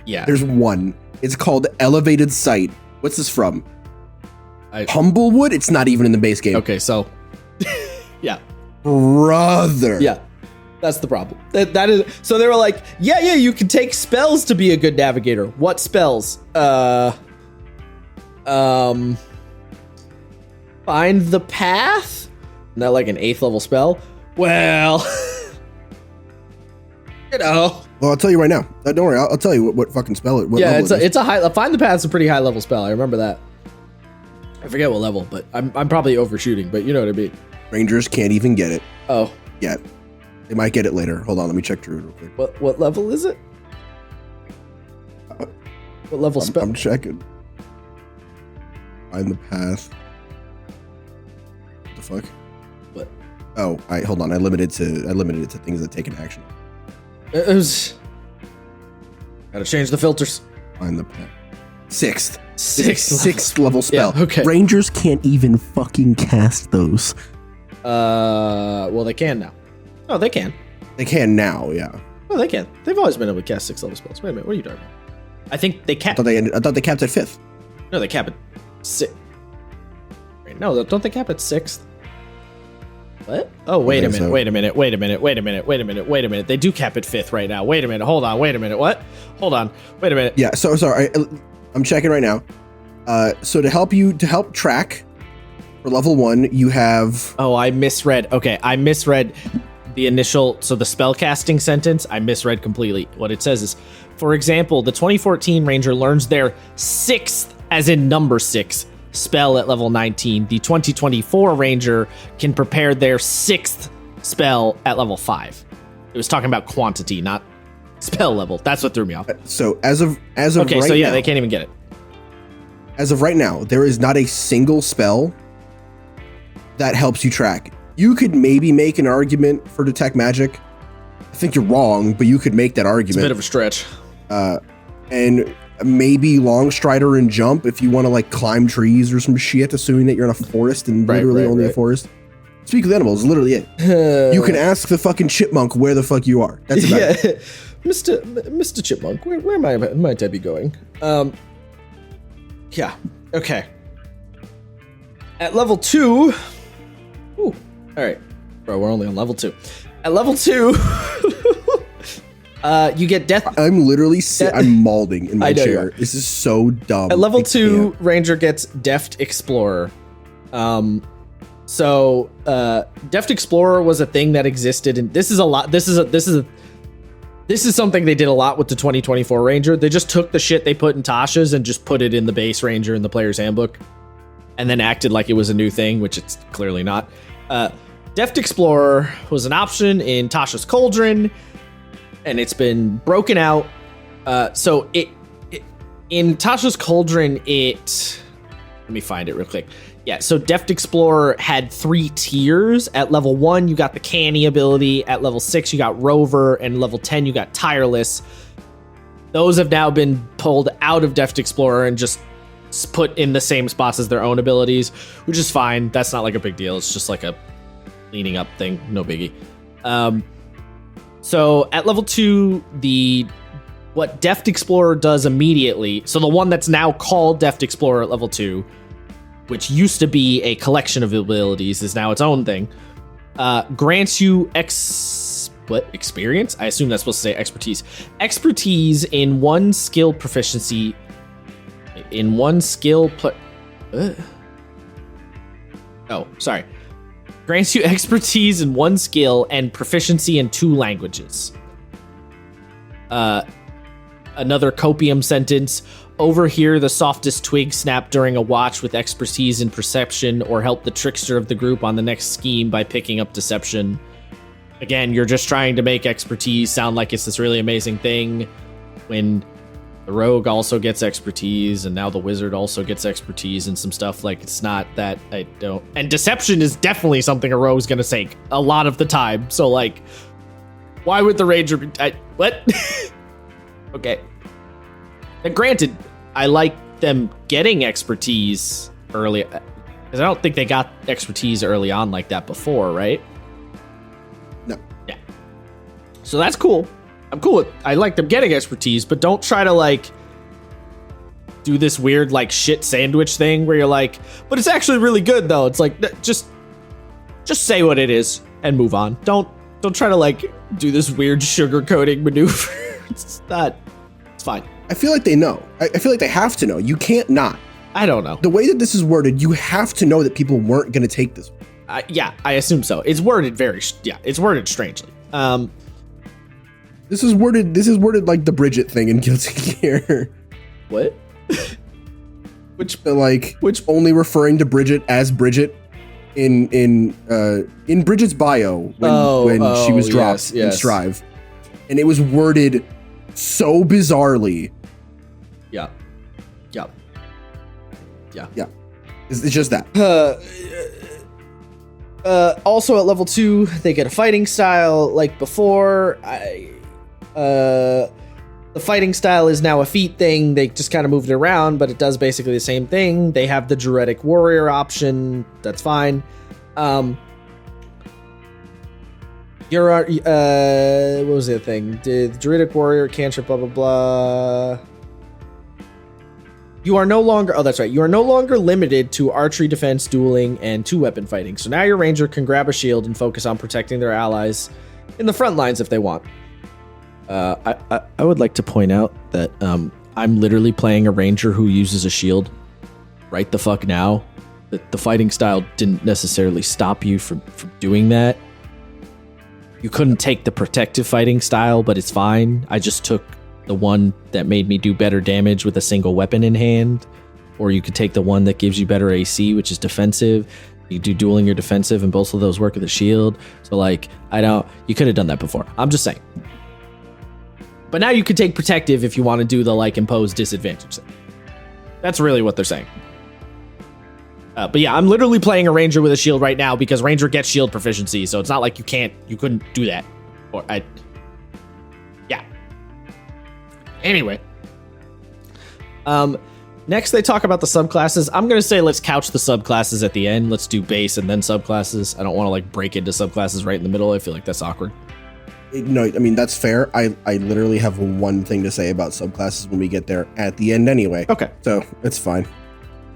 S1: Yeah.
S2: There's one. It's called Elevated Sight. What's this from? Humblewood? It's not even in the base game.
S1: Okay, so yeah.
S2: Brother.
S1: Yeah. That's the problem. That is, so they were like, yeah, you can take spells to be a good navigator. What spells? Find the Path? Isn't that like an 8th level spell? Well, you know.
S2: Well, I'll tell you right now. Don't worry. I'll tell you what fucking spell it.
S1: Yeah, it's a high. Find the Path's a pretty high level spell. I remember that. I forget what level, but I'm probably overshooting. But you know what I mean.
S2: Rangers can't even get it.
S1: Oh,
S2: yet. They might get it later. Hold on, let me check Druid real quick.
S1: What level is it? What level spell?
S2: I'm checking. Find the Path. What the fuck?
S1: What?
S2: Oh, hold on. I limited it to things that take an action.
S1: It was. Gotta change the filters.
S2: Find the pen. Sixth
S1: level.
S2: level spell.
S1: Yeah, okay.
S2: Rangers can't even fucking cast those.
S1: Well, they can now. Oh, they can.
S2: They can now, yeah.
S1: Oh, they can. They've always been able to cast 6th level spells. Wait a minute, what are you talking about? I think they cap.
S2: I thought they capped at 5th.
S1: No, they cap at 6th. Wait, no, don't they cap at 6th? What? Oh, wait a minute. They do cap at 5th right now. Wait a minute. Hold on. Wait a minute. What? Hold on. Wait a minute.
S2: Yeah, so sorry. I'm checking right now. So to help track for level 1, you have...
S1: Oh, I misread. Okay, I misread the initial... So the spellcasting sentence, I misread completely. What it says is, for example, the 2014 Ranger learns their 6th, as in number 6, spell at level 19. The 2024 Ranger can prepare their 6th spell at level 5. It was talking about quantity, not spell level. That's what threw me off.
S2: So as of
S1: okay,
S2: right
S1: so yeah,
S2: now,
S1: they can't even get it.
S2: As of right now, there is not a single spell that helps you track. You could maybe make an argument for detect magic. I think you're wrong, but you could make that argument.
S1: It's a bit of a stretch.
S2: And maybe long strider and jump if you want to like climb trees or some shit, assuming that you're in a forest and literally only a forest. Speak with animals, literally it. You can ask the fucking chipmunk where the fuck you are. That's about it.
S1: Mr. Chipmunk, where might I be going? Yeah. Okay. At level 2. Ooh. All right. Bro, we're only on level 2. At level 2, you get death.
S2: I'm literally I'm mauling in my chair. This is so dumb.
S1: At level 2, Ranger gets Deft Explorer. So Deft Explorer was a thing that existed, and this is a lot. This is something they did a lot with the 2024 Ranger. They just took the shit they put in Tasha's and just put it in the base Ranger in the player's handbook, and then acted like it was a new thing, which it's clearly not. Deft Explorer was an option in Tasha's Cauldron, and it's been broken out. So it in Tasha's Cauldron, let me find it real quick. Yeah, so Deft Explorer had 3 tiers. At level 1, you got the Canny ability. At level 6, you got Rover. And level 10, you got Tireless. Those have now been pulled out of Deft Explorer and just put in the same spots as their own abilities, which is fine. That's not like a big deal. It's just like a cleaning up thing. No biggie. So at level 2, what Deft Explorer does immediately, so the one that's now called Deft Explorer at level 2, which used to be a collection of abilities, is now its own thing, grants you experience? I assume that's supposed to say expertise. Expertise in one skill proficiency. In one skill... Oh, sorry. Grants you expertise in one skill and proficiency in 2 languages. Another copium sentence. Overhear the softest twig snap during a watch with expertise in perception, or help the trickster of the group on the next scheme by picking up deception. Again, you're just trying to make expertise sound like it's this really amazing thing, when the rogue also gets expertise, and now the wizard also gets expertise and some stuff. Like, it's not that I don't... And deception is definitely something a rogue's gonna say a lot of the time. So, like, why would the ranger be... what? Okay. And granted, I like them getting expertise early, because I don't think they got expertise early on like that before, right?
S2: No.
S1: Yeah. So that's cool. I'm cool with... I like them getting expertise, but don't try to, like, do this weird, like, shit sandwich thing where you're like, but it's actually really good, though. It's like, just say what it is and move on. Don't try to, like, do this weird sugarcoating maneuver. It's not... It's fine.
S2: I feel like they know. I feel like they have to know. You can't not.
S1: I don't know.
S2: The way that this is worded, you have to know that people weren't going to take this.
S1: Yeah, I assume so. It's worded it's worded strangely.
S2: This is worded like the Bridget thing in Guilty Gear.
S1: What?
S2: Which only referring to Bridget as Bridget in Bridget's bio when she was dropped in Strive, and it was worded so bizarrely. Yeah. It's just that.
S1: Also at level 2, they get a fighting style like before. The fighting style is now a feat thing. They just kind of moved it around, but it does basically the same thing. They have the Druidic Warrior option. That's fine. What was the other thing? Did Druidic Warrior, cantrip, blah, blah, blah. You are no longer, oh, that's right. You are no longer limited to archery, defense, dueling, and 2-weapon fighting. So now your ranger can grab a shield and focus on protecting their allies in the front lines if they want. I would like to point out that I'm literally playing a ranger who uses a shield right the fuck now. The fighting style didn't necessarily stop you from doing that. You couldn't take the protective fighting style, but it's fine. I just took the one that made me do better damage with a single weapon in hand. Or you could take the one that gives you better AC, which is defensive. You do dueling or defensive, and both of those work with a shield. So, like, you could have done that before. I'm just saying. But now you could take protective if you want to do the, like, imposed disadvantage thing. That's really what they're saying. But yeah, I'm literally playing a ranger with a shield right now because ranger gets shield proficiency, so it's not like you couldn't do that. Yeah. Anyway. Next they talk about the subclasses. I'm going to say let's couch the subclasses at the end. Let's do base and then subclasses. I don't want to like break into subclasses right in the middle. I feel like that's awkward.
S2: No, I mean, that's fair. I literally have one thing to say about subclasses when we get there at the end anyway.
S1: Okay.
S2: So it's fine.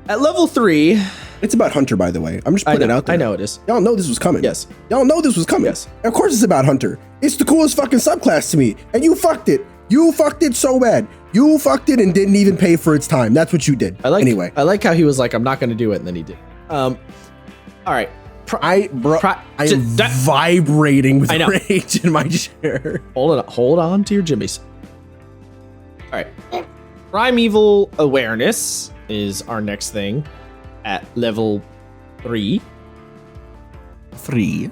S1: At level 3...
S2: It's about Hunter, by the way. I'm just putting it out there.
S1: I know it is.
S2: Y'all know this was coming.
S1: Yes.
S2: Y'all know this was coming.
S1: Yes.
S2: Of course it's about Hunter. It's the coolest fucking subclass to me. And you fucked it. You fucked it so bad. You fucked it and didn't even pay for its time. That's what you did. Anyway.
S1: I like how he was like, I'm not going to do it, and then he did. All right.
S2: I am vibrating with rage in my chair.
S1: Hold on to your jimmies. All right. Primeval Awareness is our next thing at level 3.
S2: 3.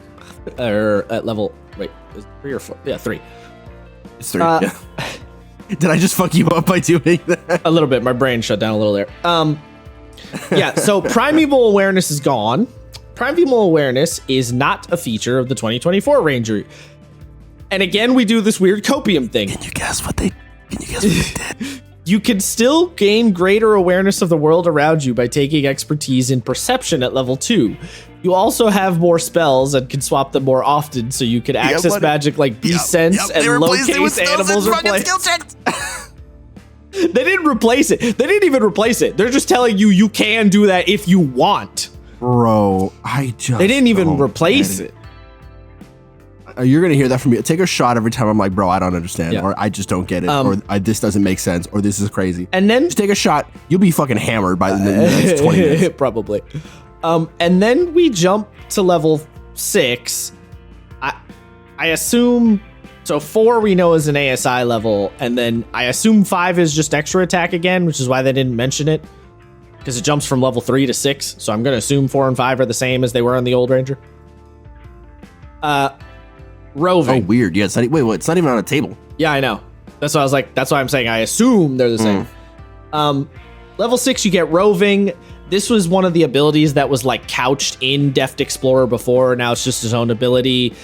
S1: Or at level, wait, is it 3 or 4? Yeah, 3.
S2: It's 3, yeah. Did I just fuck you up by doing that?
S1: A little bit. My brain shut down a little there. Yeah, so Primeval Awareness is gone. Primeval Awareness is not a feature of the 2024 Ranger. And again, we do this weird copium thing.
S2: Can you guess what they did?
S1: You can still gain greater awareness of the world around you by taking expertise in perception at level 2. You also have more spells and can swap them more often, so you can access magic like Beast Sense and locate animals or plants. They didn't replace it. They didn't even replace it. They're just telling you you can do that if you want.
S2: Bro, they
S1: didn't even replace it.
S2: You're gonna hear that from me. Take a shot every time I'm like, bro, I don't understand, or I just don't get it, or this doesn't make sense, or this is crazy.
S1: And then
S2: just take a shot. You'll be fucking hammered by the next 20 minutes.
S1: Probably. And then we jump to level 6. I assume so. 4 we know is an ASI level, and then I assume 5 is just extra attack again, which is why they didn't mention it, because it jumps from level 3 to 6. So I'm gonna assume 4 and 5 are the same as they were on the old Ranger. Roving.
S2: Oh, weird. Yeah, it's not even on a table.
S1: Yeah, I know. That's why I was like, that's why I'm saying I assume they're the same. Level 6, you get roving. This was one of the abilities that was like couched in Deft Explorer before. Now it's just his own ability.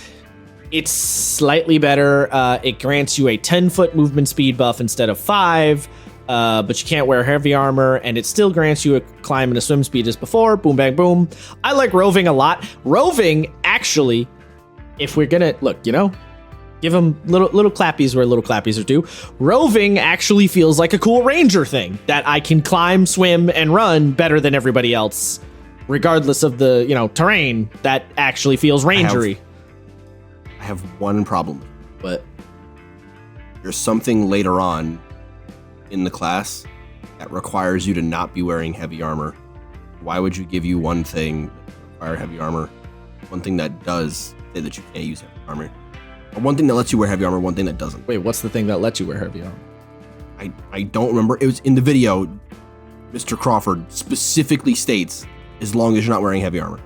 S1: It's slightly better. It grants you a 10-foot movement speed buff instead of 5, but you can't wear heavy armor, and it still grants you a climb and a swim speed as before. Boom, bang, boom. I like roving a lot. Roving, actually, if we're gonna look, give them little clappies where little clappies are due. Roving actually feels like a cool ranger thing that I can climb, swim, and run better than everybody else, regardless of the terrain. That actually feels rangery.
S2: I have one problem,
S1: but
S2: there's something later on in the class that requires you to not be wearing heavy armor. Why would you give you one thing that require heavy armor, one thing that does say that you can't use heavy armor, or one thing that lets you wear heavy armor, one thing that doesn't?
S1: Wait, what's the thing that lets you wear heavy armor?
S2: I don't remember. It was in the video. Mr. Crawford specifically states, as long as you're not wearing heavy armor.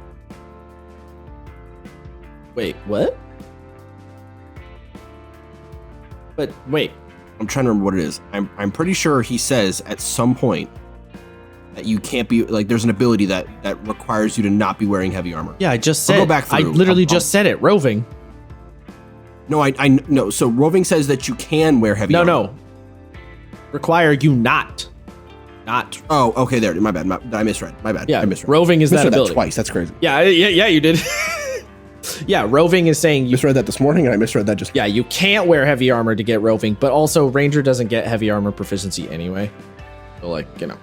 S1: Wait, what? But wait,
S2: I'm trying to remember what it is. I'm pretty sure he says at some point that you can't be like, there's an ability that requires you to not be wearing heavy armor.
S1: Yeah, I just said.
S2: I'll go back through.
S1: I literally just said it. Roving.
S2: No, I know. So roving says that you can wear heavy armor.
S1: No. require you not.
S2: Oh, okay, there. My bad. I misread. My bad.
S1: Yeah,
S2: I misread.
S1: roving is that ability.
S2: That twice. That's crazy.
S1: Yeah, you did. Yeah, roving is saying you
S2: misread that this morning, and I misread that just.
S1: Yeah, you can't wear heavy armor to get roving, but also Ranger doesn't get heavy armor proficiency anyway. So, like, you know.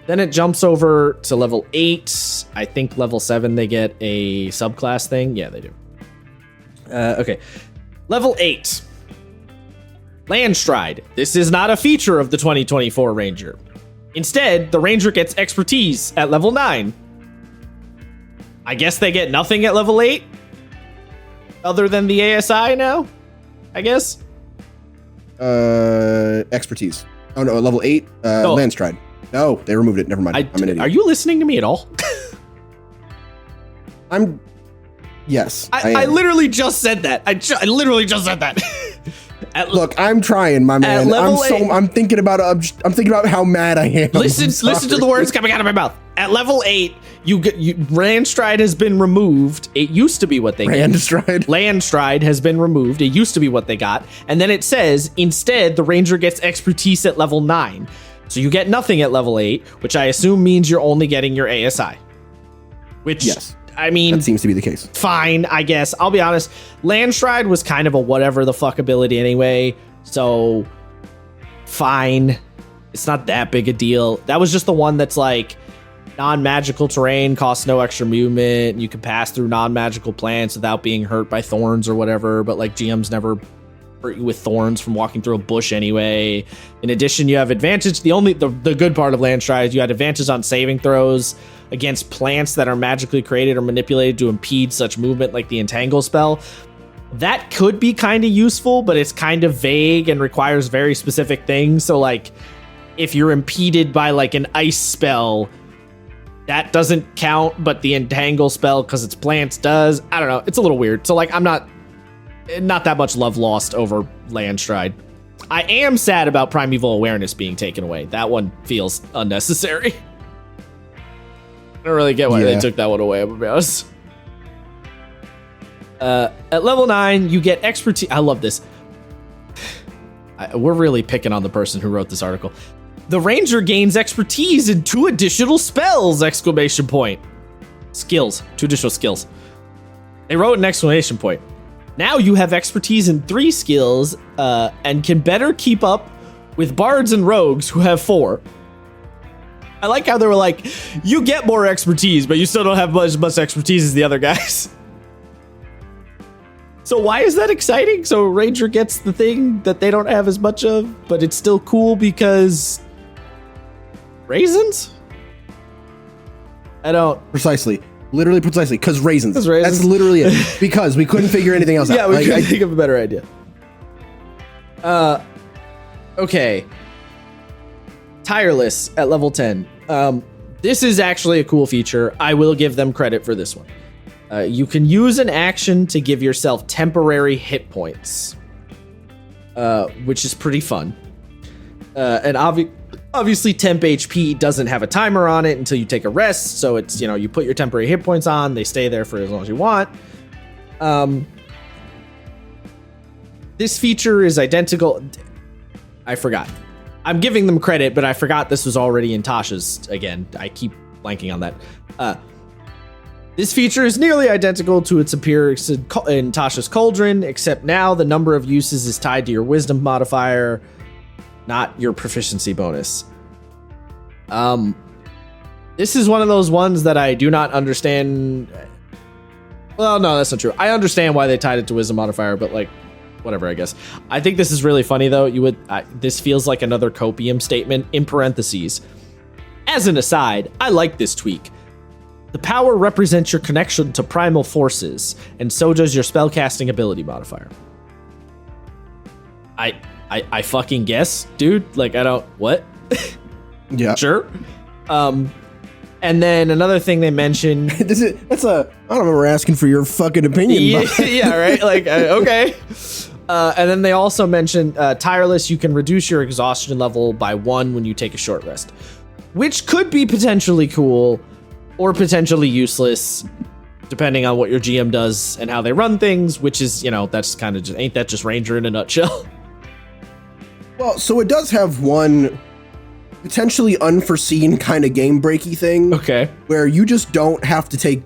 S1: Then it jumps over to level 8. I think level 7 they get a subclass thing. Yeah, they do. Okay. Level 8. Landstride. This is not a feature of the 2024 Ranger. Instead, the Ranger gets expertise at level 9. I guess they get nothing at level 8? Other than the ASI now? I guess?
S2: Expertise. Oh no, level 8, Landstride. No, they removed it. Never mind. I'm an idiot.
S1: Are you listening to me at all?
S2: Yes.
S1: I literally just said that. I literally just said that.
S2: Look, I'm trying, my man. I'm thinking about how mad I am.
S1: Listen to the words coming out of my mouth. At level 8, Landstride has been removed. It used to be what they got. Landstride has been removed. It used to be what they got. And then it says, instead, the Ranger gets expertise at level 9. So you get nothing at level 8, which I assume means you're only getting your ASI. Which, yes. I mean,
S2: that seems to be the case.
S1: Fine, I guess. I'll be honest. Landstride was kind of a whatever the fuck ability anyway. So, fine. It's not that big a deal. That was just the one that's like non-magical terrain, costs no extra movement. You can pass through non-magical plants without being hurt by thorns or whatever. But like GMs never hurt you with thorns from walking through a bush anyway. In addition, you have advantage. The good part of Landstride is you had advantage on saving throws against plants that are magically created or manipulated to impede such movement, like the Entangle spell. That could be kind of useful, but it's kind of vague and requires very specific things. So like if you're impeded by like an ice spell, that doesn't count, but the Entangle spell, because it's plants, does. I don't know. It's a little weird. So like I'm not that much love lost over Landstride. I am sad about Primeval Awareness being taken away. That one feels unnecessary. I don't really get why they took that one away, I'm gonna be honest. At level 9, you get expertise. I love this. We're really picking on the person who wrote this article. The Ranger gains expertise in 2 additional spells! Exclamation point. Skills. 2 additional skills. They wrote an exclamation point. Now you have expertise in 3 skills and can better keep up with bards and rogues who have 4. I like how they were like, you get more expertise, but you still don't have as much expertise as the other guys. So why is that exciting? So Ranger gets the thing that they don't have as much of, but it's still cool because raisins? I don't.
S2: Precisely. Literally precisely. Because raisins.
S1: That's
S2: literally it. Because we couldn't figure anything else out.
S1: Yeah, we couldn't think of a better idea. Okay. Tireless at level 10. This is actually a cool feature. I will give them credit for this one. You can use an action to give yourself temporary hit points, which is pretty fun. And obviously temp HP doesn't have a timer on it until you take a rest. So it's, you put your temporary hit points on, they stay there for as long as you want. This feature is identical. I forgot. I'm giving them credit, but I forgot this was already in Tasha's again. I keep blanking on that. This feature is nearly identical to its appearance in Tasha's Cauldron, except now the number of uses is tied to your wisdom modifier, not your proficiency bonus. This is one of those ones that I do not understand. Well, no, that's not true. I understand why they tied it to wisdom modifier, but like, whatever, I guess. I think this is really funny, though. This feels like another copium statement in parentheses. As an aside, I like this tweak. The power represents your connection to primal forces, and so does your spellcasting ability modifier. I fucking guess, dude. Like, I don't... What?
S2: Yeah.
S1: Sure. And then another thing they mentioned...
S2: I don't remember asking for your fucking opinion.
S1: Yeah, right? Like, okay. And then they also mentioned Tireless, you can reduce your exhaustion level by 1 when you take a short rest, which could be potentially cool or potentially useless, depending on what your GM does and how they run things, which is, that's kind of just, ain't that just Ranger in a nutshell?
S2: Well, so it does have one potentially unforeseen kind of game breaky thing.
S1: Okay.
S2: Where you just don't have to take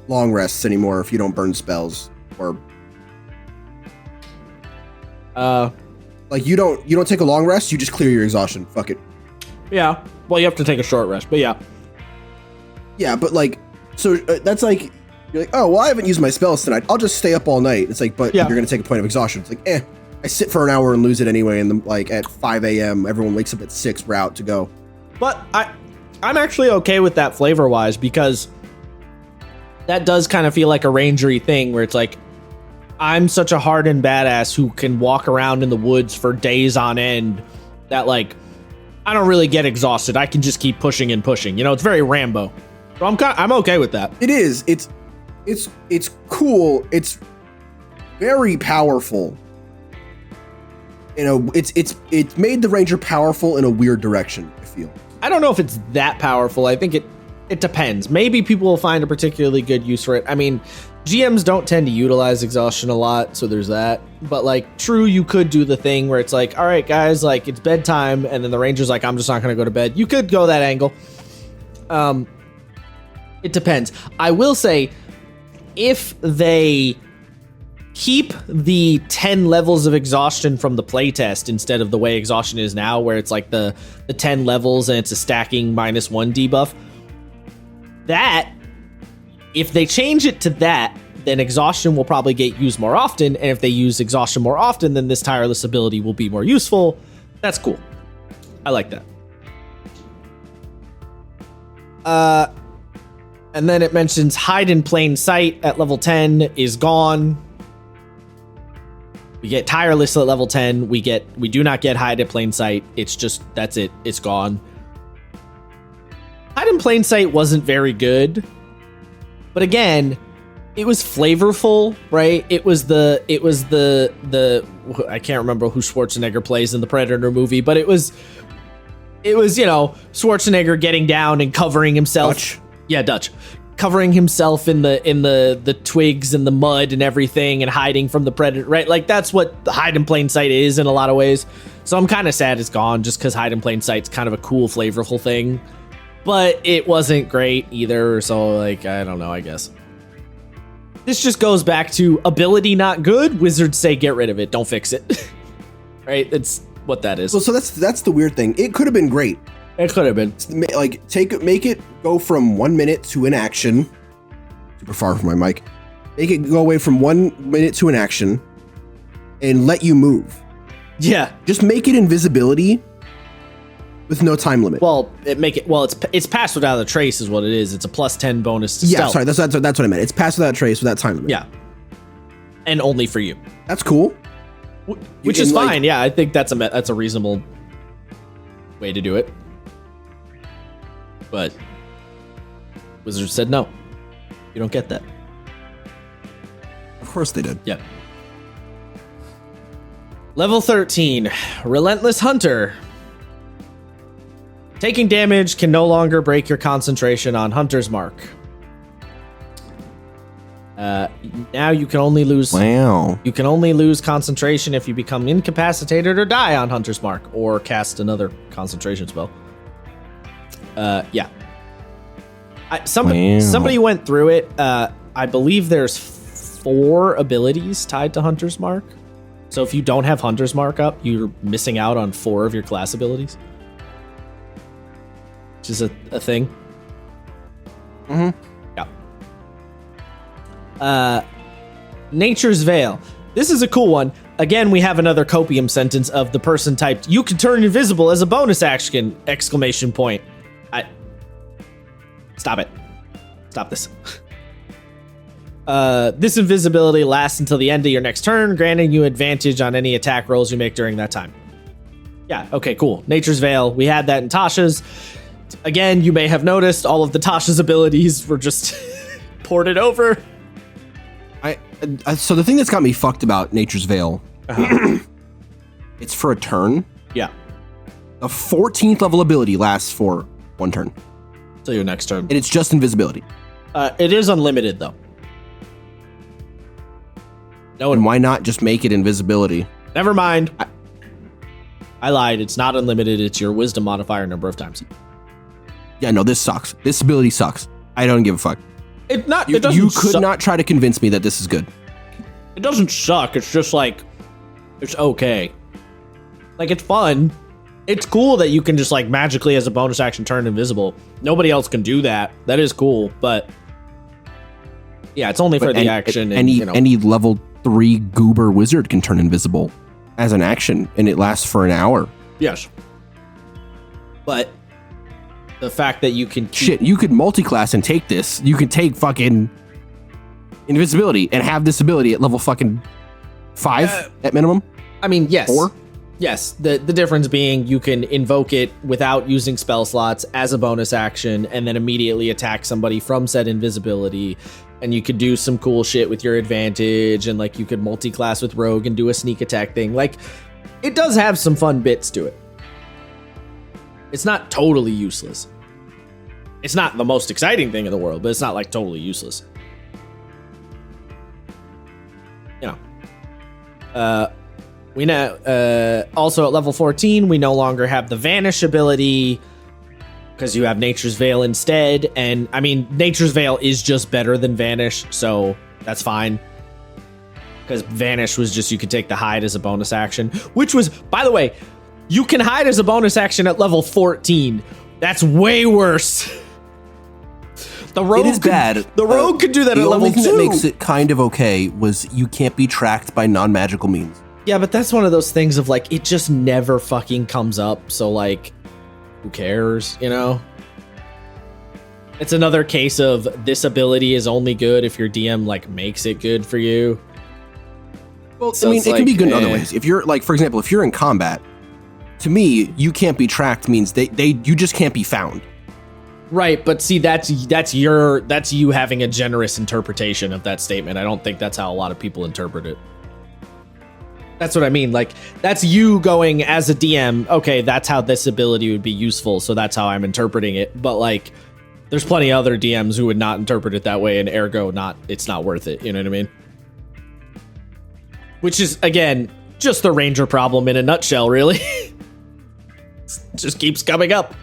S2: long rests anymore if you don't burn spells or like you don't take a long rest, you just clear your exhaustion. Fuck it.
S1: Yeah. Well, you have to take a short rest, but yeah.
S2: Yeah, but like, so that's like, you're like, oh, well, I haven't used my spells tonight. I'll just stay up all night. It's like, but you're going to take a point of exhaustion. It's like, I sit for an hour and lose it anyway. And then like at 5 a.m., everyone wakes up at 6, we're out to go.
S1: But I'm actually okay with that flavor wise, because that does kind of feel like a rangery thing where it's like, I'm such a hardened badass who can walk around in the woods for days on end that like, I don't really get exhausted. I can just keep pushing and pushing. You know, it's very Rambo. So I'm okay with that.
S2: It is. It's cool. It's very powerful. You know, it's made the Ranger powerful in a weird direction, I feel.
S1: I don't know if it's that powerful. I think it depends. Maybe people will find a particularly good use for it. I mean, GMs don't tend to utilize exhaustion a lot, so there's that. But like, true, you could do the thing where it's like, all right, guys, like it's bedtime, and then the Ranger's like, I'm just not going to go to bed. You could go that angle. It depends. I will say, if they keep the 10 levels of exhaustion from the playtest instead of the way exhaustion is now, where it's like the 10 levels and it's a stacking -1 debuff, that, if they change it to that, then exhaustion will probably get used more often, and if they use exhaustion more often, then this tireless ability will be more useful. That's cool. I like that. And then it mentions hide in plain sight at level 10 is gone. We get tireless at level 10. We do not get hide in plain sight. It's just, that's it. It's gone. Hide in plain sight wasn't very good. But again, it was flavorful, right? It was the I can't remember who Schwarzenegger plays in the Predator movie, but it was, you know, Schwarzenegger getting down and covering himself.
S2: Dutch.
S1: Yeah, Dutch. Covering himself in the twigs and the mud and everything and hiding from the predator, right? Like that's what the hide in plain sight is in a lot of ways. So I'm kind of sad it's gone, just because hide in plain sight's kind of a cool, flavorful thing. But it wasn't great either, so like, I don't know, I guess. This just goes back to ability not good, wizards say get rid of it, don't fix it. Right? That's what that is.
S2: Well, so that's the weird thing. It could have been great.
S1: It could have been.
S2: Like, make it go from 1 minute to an action. Super far from my mic. Make it go away from 1 minute to an action and let you move.
S1: Yeah.
S2: Just make it invisibility with no time limit.
S1: Well, it's pass without a trace is what it is. It's a +10 bonus to stealth.
S2: Sorry, that's what I meant. It's pass without a trace without time limit.
S1: Yeah. And only for you.
S2: That's cool.
S1: Which is fine. Yeah, I think that's a reasonable way to do it. But Wizards said no. You don't get that.
S2: Of course they did.
S1: Yeah. Level 13, Relentless Hunter. Taking damage can no longer break your concentration on Hunter's Mark. Now you can only lose.
S2: Wow.
S1: You can only lose concentration if you become incapacitated or die on Hunter's Mark, or cast another concentration spell. Yeah. Somebody went through it. I believe there's 4 abilities tied to Hunter's Mark. So if you don't have Hunter's Mark up, you're missing out on 4 of your class abilities. Which is a thing.
S2: Mm-hmm.
S1: Yeah. Nature's Veil. This is a cool one. Again, we have another copium sentence of the person typed, "You can turn invisible as a bonus action!" Exclamation point. Stop it. Stop this. This invisibility lasts until the end of your next turn, granting you advantage on any attack rolls you make during that time. Yeah, okay, cool. Nature's Veil. We had that in Tasha's. Again, you may have noticed all of the Tasha's abilities were just ported over.
S2: So the thing that's got me fucked about Nature's Veil, it's for a turn.
S1: Yeah.
S2: A 14th level ability lasts for 1 turn.
S1: So your next turn.
S2: And it's just invisibility.
S1: It is unlimited, though.
S2: No, and why not just make it invisibility?
S1: Never mind. I lied. It's not unlimited. It's your wisdom modifier number of times.
S2: Yeah, no, this sucks. This ability sucks. I don't give a fuck.
S1: It not.
S2: You,
S1: it doesn't.
S2: You could not try to convince me that this is good.
S1: It doesn't suck. It's just like, it's okay. Like, it's fun. It's cool that you can just like magically as a bonus action turn invisible. Nobody else can do that. That is cool, but yeah, it's only for the action. And,
S2: any level 3 goober wizard can turn invisible as an action, and it lasts for an hour.
S1: Yes, but the fact that you can
S2: you could multi-class and take this. You could take fucking invisibility and have this ability at level fucking 5 at minimum.
S1: I mean, yes.
S2: 4?
S1: Yes, the difference being you can invoke it without using spell slots as a bonus action and then immediately attack somebody from said invisibility, and you could do some cool shit with your advantage, and like you could multi-class with rogue and do a sneak attack thing. Like, it does have some fun bits to it. It's not totally useless. It's not the most exciting thing in the world, but it's not like totally useless. You know. We now also at level 14, we no longer have the vanish ability because you have Nature's Veil instead. And I mean, Nature's Veil is just better than vanish, so that's fine. Because vanish was just you could take the hide as a bonus action, which was, by the way, you can hide as a bonus action at level 14. That's way worse. The rogue
S2: it is bad.
S1: The rogue could do that at level 2.
S2: The only thing that makes it kind of okay was you can't be tracked by non-magical means.
S1: Yeah, but that's one of those things of like, it just never fucking comes up. So like, who cares, you know? It's another case of this ability is only good if your DM like makes it good for you.
S2: Well, so I mean, it can be good in other ways. If you're like, for example, if you're in combat, to me, you can't be tracked means you just can't be found.
S1: Right, but see, that's you having a generous interpretation of that statement. I don't think that's how a lot of people interpret it. That's what I mean. Like, that's you going as a DM, okay, that's how this ability would be useful, so that's how I'm interpreting it. But like, there's plenty of other DMs who would not interpret it that way, and ergo it's not worth it. You know what I mean? Which is, again, just the ranger problem in a nutshell, really. Just keeps coming up.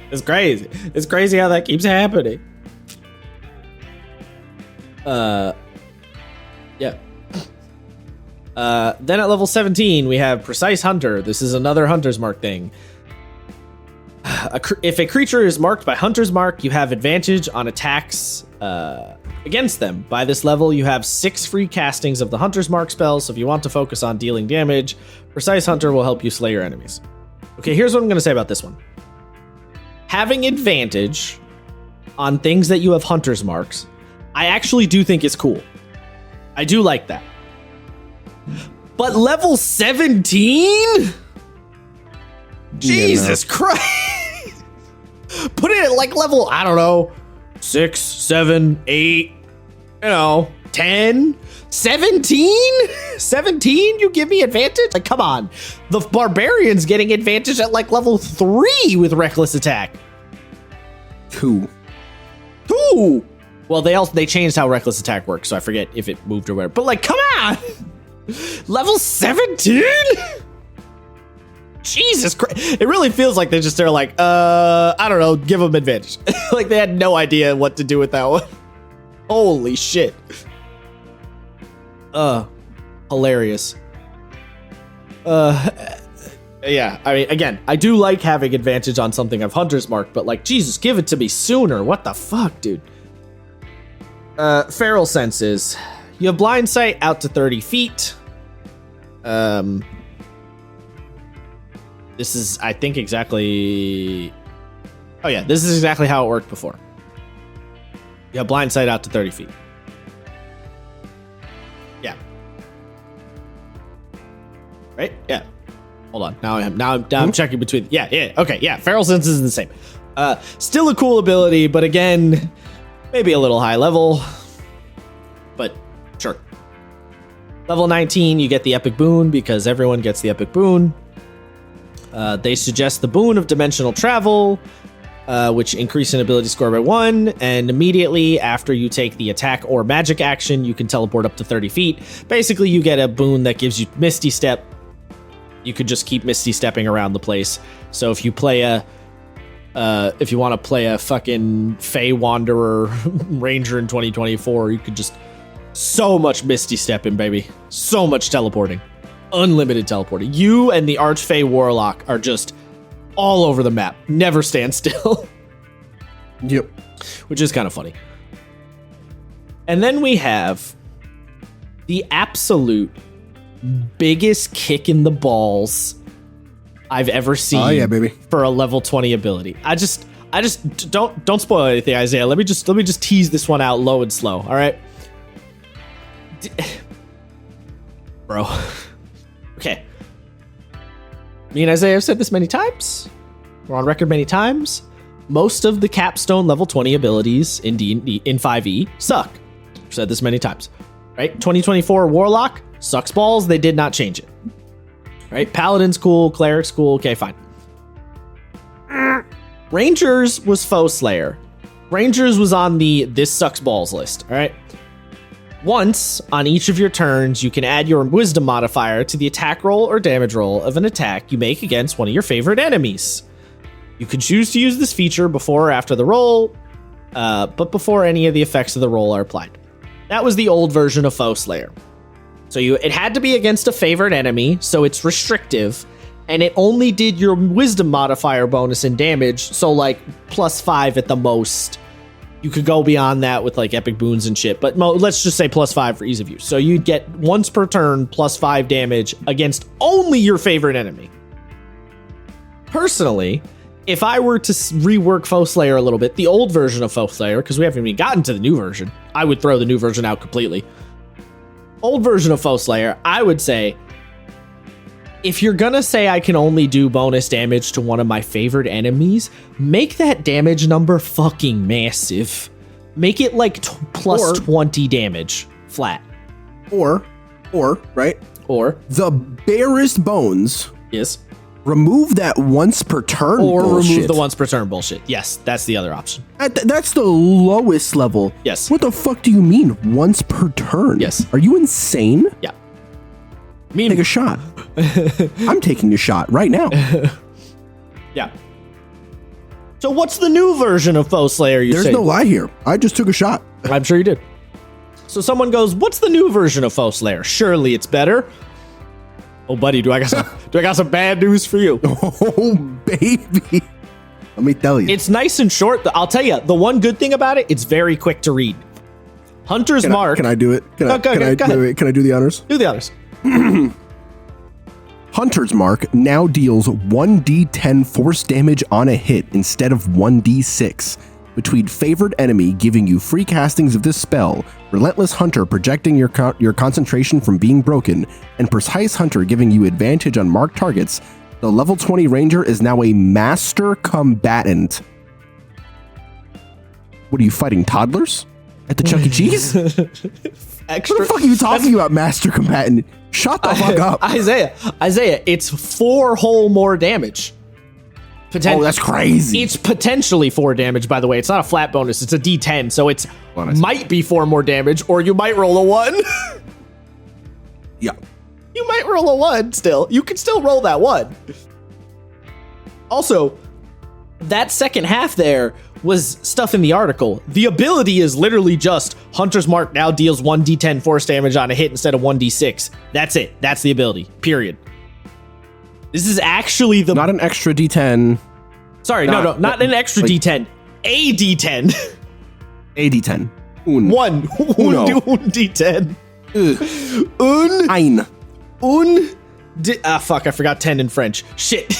S1: It's crazy. It's crazy how that keeps happening. Yeah. Then at level 17, we have Precise Hunter. This is another Hunter's Mark thing. If a creature is marked by Hunter's Mark, you have advantage on attacks against them. By this level, you have 6 free castings of the Hunter's Mark spell, so if you want to focus on dealing damage, Precise Hunter will help you slay your enemies. Okay, here's what I'm going to say about this one. Having advantage on things that you have Hunter's Marks, I actually do think is cool. I do like that. But level 17? Jesus Christ. Put it at like level, I don't know, 6, 7, 8, 10, 17? 17? You give me advantage? Like, come on. The barbarian's getting advantage at like level 3 with reckless attack.
S2: 2.
S1: Well, they changed how reckless attack works, so I forget if it moved or whatever. But like, come on. Level 17? Jesus Christ. It really feels like they're like, I don't know, give them advantage. Like they had no idea what to do with that one. Holy shit. Hilarious. Yeah, I mean, again, I do like having advantage on something of Hunter's Mark, but like, Jesus, give it to me sooner. What the fuck, dude? Feral Senses. You have blind sight out to 30 feet. This is, I think, exactly... Oh yeah, this is exactly how it worked before. You have blind sight out to 30 feet. Yeah. Right? Yeah. Hold on. Now I'm checking between... Yeah. Okay, yeah. Feral Senses is the same. Still a cool ability, but again, maybe a little high level. But sure. Level 19, you get the epic boon because everyone gets the epic boon. They suggest the boon of dimensional travel, which increases an ability score by 1, and immediately after you take the attack or magic action, you can teleport up to 30 feet. Basically, you get a boon that gives you Misty Step, You could just keep Misty stepping around the place. So if you play if you want to play a fucking Fey Wanderer Ranger in 2024, you could just so much Misty stepping, baby. So much teleporting. Unlimited teleporting. You and the Archfey Warlock are just all over the map. Never stand still.
S2: Yep.
S1: Which is kind of funny. And then we have the absolute biggest kick in the balls I've ever seen.
S2: Oh yeah, baby.
S1: For a level 20 ability. I just don't spoil anything, Isaiah. Let me just tease this one out low and slow, all right? Bro. Okay. Me and Isaiah have said this many times. We're on record many times. Most of the capstone level 20 abilities in D&D, in 5e suck. I've said this many times. Right? 2024 Warlock sucks balls. They did not change it. Right? Paladin's cool. Cleric's cool. Okay, fine. Rangers was Foe Slayer. Rangers was on the this sucks balls list. All right? Once on each of your turns, you can add your wisdom modifier to the attack roll or damage roll of an attack you make against one of your favorite enemies. You can choose to use this feature before or after the roll, but before any of the effects of the roll are applied. That was the old version of Foe Slayer. So it had to be against a favorite enemy, so it's restrictive, and it only did your wisdom modifier bonus in damage, so like +5 at the most. You could go beyond that with like epic boons and shit, but let's just say +5 for ease of use. So you'd get once per turn +5 damage against only your favorite enemy. Personally, if I were to rework Foe Slayer a little bit, the old version of Foe Slayer, because we haven't even gotten to the new version, I would throw the new version out completely. Old version of Foe Slayer, I would say, if you're gonna say I can only do bonus damage to one of my favorite enemies, make that damage number fucking massive. Make it like +20 damage flat.
S2: Or, right?
S1: Or
S2: the barest bones.
S1: Yes.
S2: Remove that once per turn
S1: or
S2: bullshit.
S1: Remove the once per turn bullshit. Yes, that's the other option.
S2: That's the lowest level.
S1: Yes.
S2: What the fuck do you mean once per turn?
S1: Yes.
S2: Are you insane?
S1: Yeah.
S2: Take a shot. I'm taking a shot right now.
S1: Yeah. So what's the new version of Foe Slayer you say?
S2: There's no lie here. I just took a shot.
S1: I'm sure you did. So someone goes, what's the new version of Foe Slayer? Surely it's better. Oh, buddy, do I got some bad news for you?
S2: Oh, baby. Let me tell you.
S1: It's nice and short. I'll tell you, the one good thing about it, it's very quick to read. Hunter's Mark.
S2: Can I do it? Can I do the honors?
S1: Do the honors.
S2: Hunter's Mark now deals 1d10 force damage on a hit instead of 1d6. Between favored enemy giving you free castings of this spell, Relentless Hunter projecting your concentration from being broken, and Precise Hunter giving you advantage on marked targets, the level 20 Ranger is now a Master Combatant. What are you fighting, toddlers? At the Chuck E. Cheese?
S1: Extra.
S2: What the fuck are you talking about, Master Combatant? Shut the fuck up.
S1: Isaiah, it's 4 whole more damage.
S2: Oh, that's crazy.
S1: It's potentially 4 damage, by the way. It's not a flat bonus. It's a D10, so it's might be 4 more damage, or you might roll a 1.
S2: Yeah.
S1: You might roll a 1 still. You can still roll that 1. Also, that second half there was stuff in the article. The ability is literally just Hunter's Mark now deals 1d10 force damage on a hit instead of 1d6. That's it. That's the ability. Period. This is actually the...
S2: Not an extra D10.
S1: Sorry, no, not an extra D10. A D10.
S2: A D10.
S1: One D10. Fuck, I forgot 10 in French. Shit.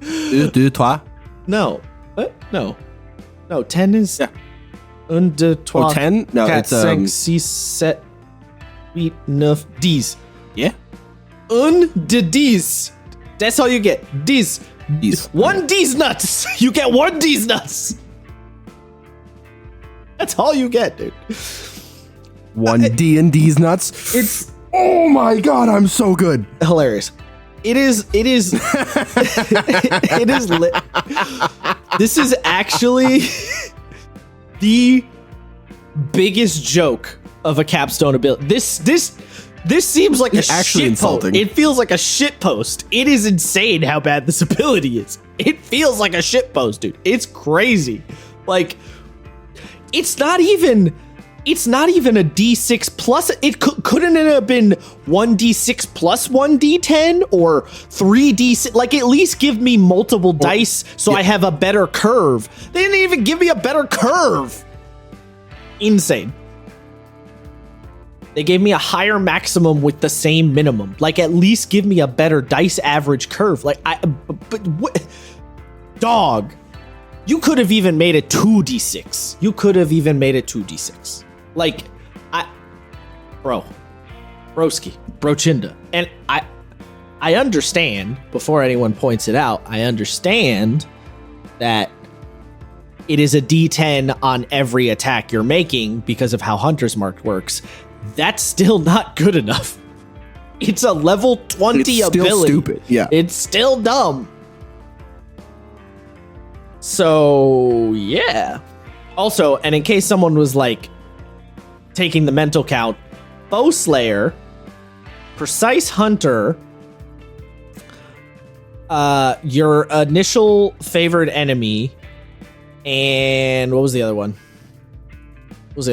S2: Deux, trois.
S1: No. What? No, 10 is...
S2: Yeah.
S1: 1, 2, 3,
S2: 10? No,
S1: 4,
S2: it's...
S1: 5, 6, 7, 8, 9, 10.
S2: Yeah?
S1: 1 de 10. That's all you get. 10. 1 D's nuts. You get 1 D's nuts. That's all you get, dude.
S2: 1 D and D's nuts.
S1: It's...
S2: Oh my god, I'm so good.
S1: Hilarious. It is it is lit. This is actually the biggest joke of a capstone ability. This This seems like a
S2: actually
S1: shit
S2: insulting.
S1: post. It feels like a shit post. It is insane how bad this ability is. It feels like a shit post, dude. It's crazy. Like, it's not even a D6 plus. Couldn't it have been 1D6 plus 1D10 or 3D6? Like, at least give me multiple dice so I have a better curve. They didn't even give me a better curve. Insane. They gave me a higher maximum with the same minimum. Like, at least give me a better dice average curve. Like, but what? Dog, you could have even made it 2d6. You could have even made it 2d6. Like, Brochinda. And I understand, before anyone points it out, I understand that it is a D10 on every attack you're making because of how Hunter's Mark works. That's still not good enough. It's a level 20
S2: it's
S1: ability.
S2: Still stupid. Yeah.
S1: It's still dumb. So, yeah. Also, and in case someone was like taking the mental count, Bow Slayer, Precise Hunter, your initial favored enemy, and what was the other one? What was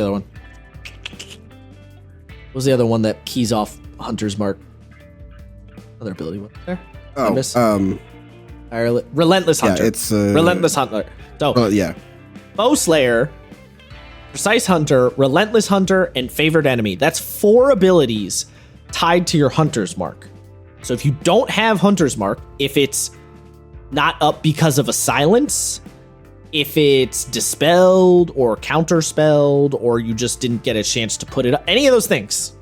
S1: the other one that keys off Hunter's Mark? Other ability one there. Relentless Hunter.
S2: Yeah, it's
S1: Relentless Hunter. So,
S2: yeah.
S1: Bow Slayer, Precise Hunter, Relentless Hunter, and Favored Enemy. That's 4 abilities tied to your Hunter's Mark. So if you don't have Hunter's Mark, if it's not up because of a silence, if it's dispelled or counterspelled, or you just didn't get a chance to put it up, any of those things,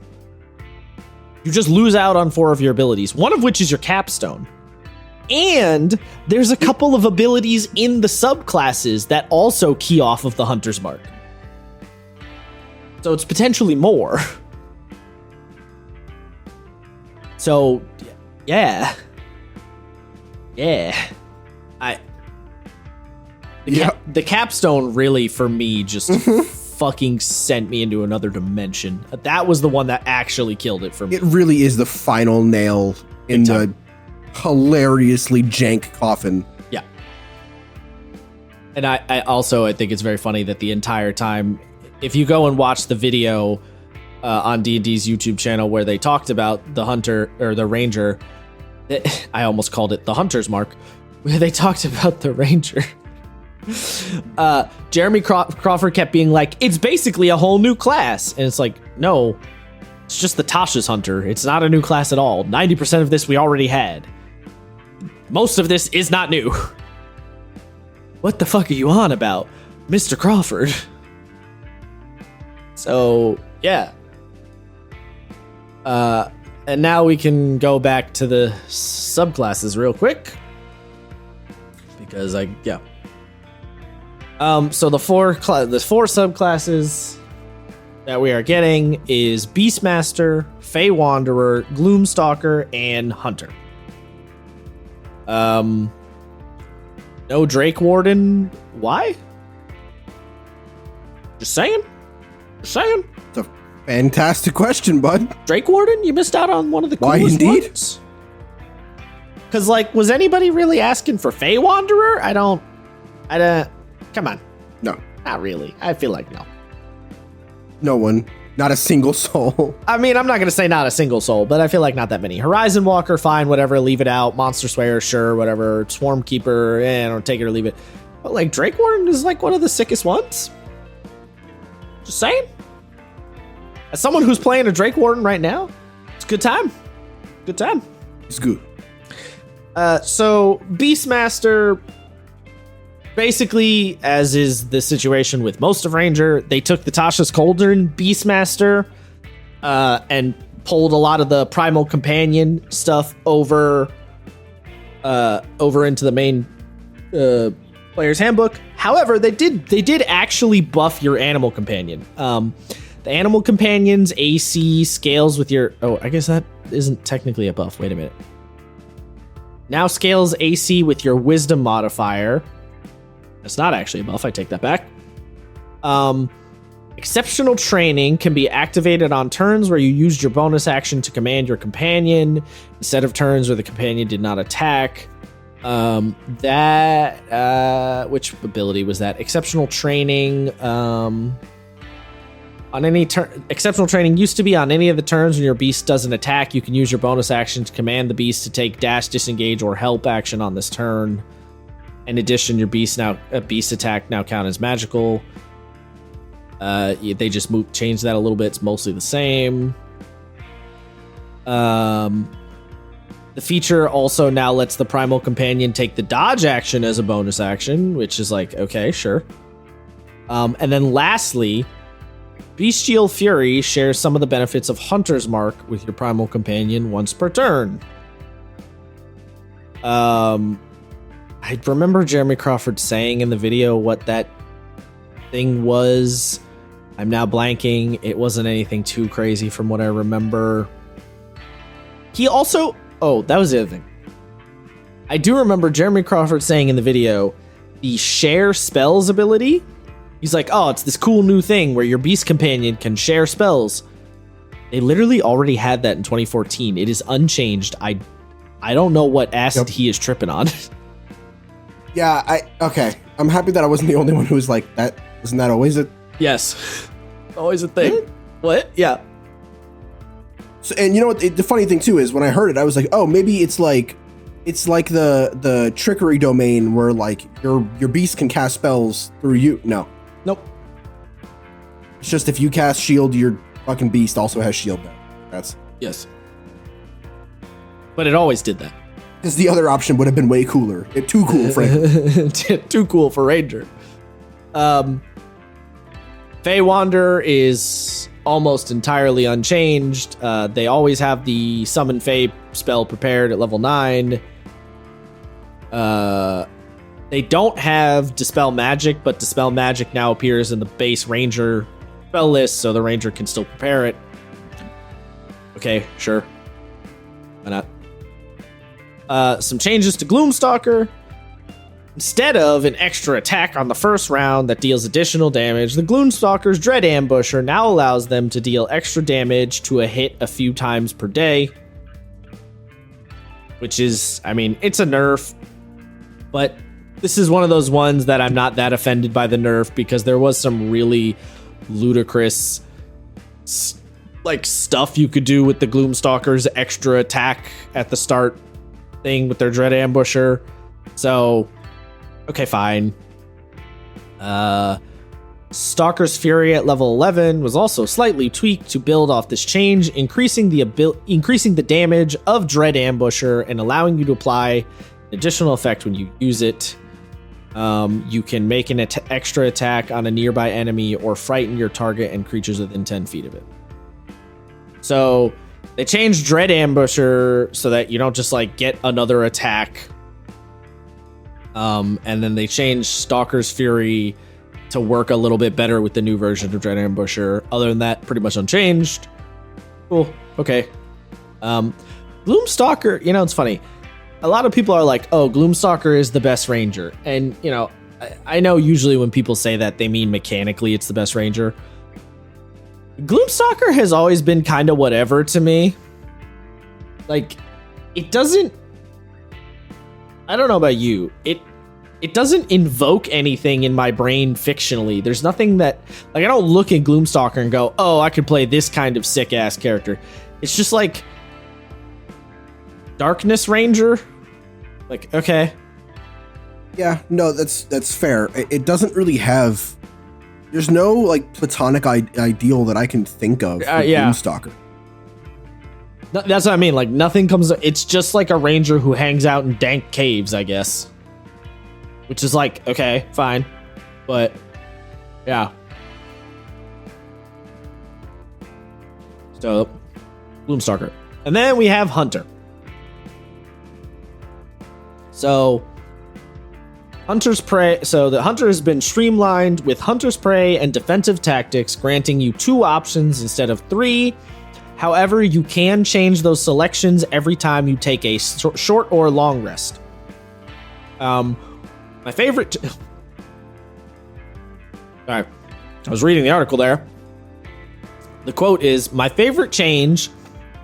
S1: you just lose out on 4 of your abilities, one of which is your capstone. And there's a couple of abilities in the subclasses that also key off of the Hunter's Mark. So it's potentially more. So, yeah. The capstone really, for me, just fucking sent me into another dimension. That was the one that actually killed it for me.
S2: It really is the final nail in the hilariously jank coffin.
S1: Yeah. And I also think it's very funny that the entire time, if you go and watch the video on D&D's YouTube channel where they talked about the Hunter, or the Ranger, I almost called it the Hunter's Mark, where they talked about the Ranger. Jeremy Crawford kept being like, it's basically a whole new class. And it's like, no, it's just the Tasha's Hunter. It's not a new class at all. 90% of this we already had. Most of this is not new. What the fuck are you on about, Mr. Crawford? So, yeah. And now we can go back to the subclasses real quick. Because so the four subclasses that we are getting is Beastmaster, Fey Wanderer, Gloomstalker, and Hunter. No Drake Warden. Why? Just saying.
S2: It's a fantastic question, bud.
S1: Drake Warden? You missed out on one of the coolest ones. Because, like, was anybody really asking for Fey Wanderer? I don't. Come on.
S2: No.
S1: Not really. I feel like no.
S2: No one. Not a single soul.
S1: I mean, I'm not going to say not a single soul, but I feel like not that many. Horizon Walker, fine, whatever, leave it out. Monster Slayer, sure, whatever. Swarm Keeper, I don't take it or leave it. But, like, Drake Warden is, like, one of the sickest ones. Just saying. As someone who's playing a Drake Warden right now, it's a good time. Good time.
S2: It's good.
S1: So, Beastmaster, basically, as is the situation with most of Ranger, they took the Tasha's Cauldron Beastmaster and pulled a lot of the Primal Companion stuff over into the main player's handbook. However, they did actually buff your Animal Companion. The Animal Companion's AC scales with your... Oh, I guess that isn't technically a buff. Wait a minute. Now scales AC with your Wisdom modifier. That's not actually a buff. I take that back. Exceptional training can be activated on turns where you used your bonus action to command your companion instead of turns where the companion did not attack. Which ability was that? Exceptional training. On any turn, exceptional training used to be on any of the turns when your beast doesn't attack. You can use your bonus action to command the beast to take dash, disengage, or help action on this turn. In addition, your beast attack now count as magical. They just change that a little bit. It's mostly the same. The feature also now lets the primal companion take the dodge action as a bonus action, which is like, okay, sure. And then lastly, Bestial Fury shares some of the benefits of Hunter's Mark with your primal companion once per turn. I remember Jeremy Crawford saying in the video what that thing was. I'm now blanking. It wasn't anything too crazy from what I remember. He also... Oh, that was the other thing. I do remember Jeremy Crawford saying in the video, the share spells ability. He's like, oh, it's this cool new thing where your beast companion can share spells. They literally already had that in 2014. It is unchanged. I don't know what acid he is tripping on.
S2: Yeah, okay. I'm happy that I wasn't the only one who was like, that isn't that always a...
S1: Yes. Always a thing. What? Yeah.
S2: So, and you know what? The funny thing too is when I heard it, I was like, "Oh, maybe it's like the trickery domain where like your beast can cast spells through you." No,
S1: nope.
S2: It's just if you cast shield, your fucking beast also has shield now. That's
S1: yes. But it always did that.
S2: Because the other option would have been way cooler. Too cool, frankly.
S1: Too cool for Ranger. Feywander is almost entirely unchanged. They always have the Summon Fey spell prepared at level 9. They don't have Dispel Magic, but Dispel Magic now appears in the base Ranger spell list, so the Ranger can still prepare it. Okay, sure. Why not? Some changes to Gloomstalker. Instead of an extra attack on the first round that deals additional damage, the Gloomstalker's Dread Ambusher now allows them to deal extra damage to a hit a few times per day. Which is, I mean, it's a nerf, but this is one of those ones that I'm not that offended by the nerf because there was some really ludicrous stuff you could do with the Gloomstalker's extra attack at the start thing with their Dread Ambusher. So... okay, fine. Stalker's Fury at level 11 was also slightly tweaked to build off this change, increasing the damage of Dread Ambusher and allowing you to apply an additional effect when you use it. You can make an extra attack on a nearby enemy or frighten your target and creatures within 10 feet of it. So they changed Dread Ambusher so that you don't just get another attack. And then they changed Stalker's Fury to work a little bit better with the new version of Dread Ambusher. Other than that, pretty much unchanged. Cool. Okay. Gloomstalker, it's funny. A lot of people are like, oh, Gloomstalker is the best Ranger. And, I know usually when people say that, they mean mechanically it's the best Ranger. Gloomstalker has always been kind of whatever to me. It doesn't... I don't know about you. It doesn't invoke anything in my brain fictionally. There's nothing that... I don't look at Gloomstalker and go, oh, I could play this kind of sick-ass character. It's just Darkness Ranger? Okay.
S2: Yeah, no, that's fair. It doesn't really have... There's no, platonic ideal that I can think of for Gloomstalker.
S1: That's what I mean. Nothing comes... It's just a ranger who hangs out in dank caves, I guess. Which is okay, fine. But, yeah. So, Gloomstalker. And then we have Hunter. So, Hunter's Prey... So, the Hunter has been streamlined with Hunter's Prey and Defensive Tactics, granting you 2 options instead of 3. However, you can change those selections every time you take a short or long rest. My favorite... Alright. I was reading the article there. The quote is, "My favorite change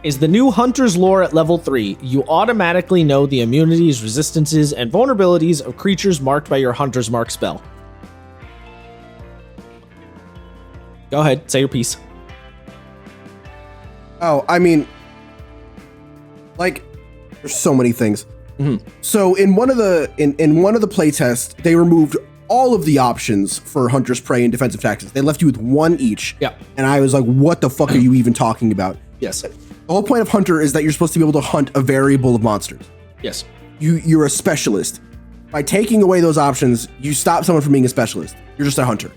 S1: is the new Hunter's lore at level 3. You automatically know the immunities, resistances, and vulnerabilities of creatures marked by your Hunter's Mark spell." Go ahead, say your piece.
S2: Oh, I mean, like, there's so many things.
S1: Mm-hmm.
S2: So in one of the playtests, they removed all of the options for Hunter's Prey and defensive tactics. They left you with one each.
S1: Yeah.
S2: And I was like, what the fuck are you even talking about?
S1: Yes.
S2: The whole point of Hunter is that you're supposed to be able to hunt a variable of monsters.
S1: Yes.
S2: You're a specialist. By taking away those options, you stop someone from being a specialist. You're just a hunter.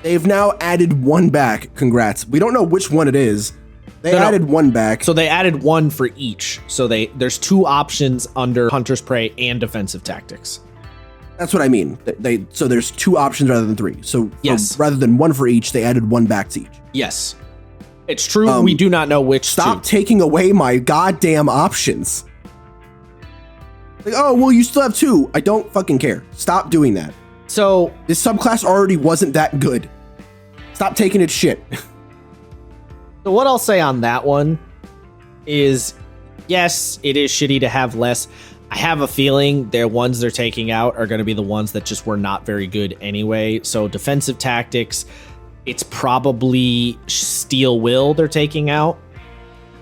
S2: They've now added one back. Congrats. We don't know which one it is. They added one back.
S1: So they added one for each. So there's 2 options under Hunter's Prey and defensive tactics.
S2: That's what I mean. So there's 2 options rather than 3. So rather than one for each, they added one back to each.
S1: Yes. It's true. We do not know which.
S2: Stop taking away my goddamn options. Like, oh, well, you still have 2. I don't fucking care. Stop doing that.
S1: So
S2: this subclass already wasn't that good. Stop taking its shit.
S1: So what I'll say on that one is, yes, it is shitty to have less. I have a feeling their ones they're taking out are going to be the ones that just were not very good anyway. So defensive tactics, it's probably Steel Will they're taking out,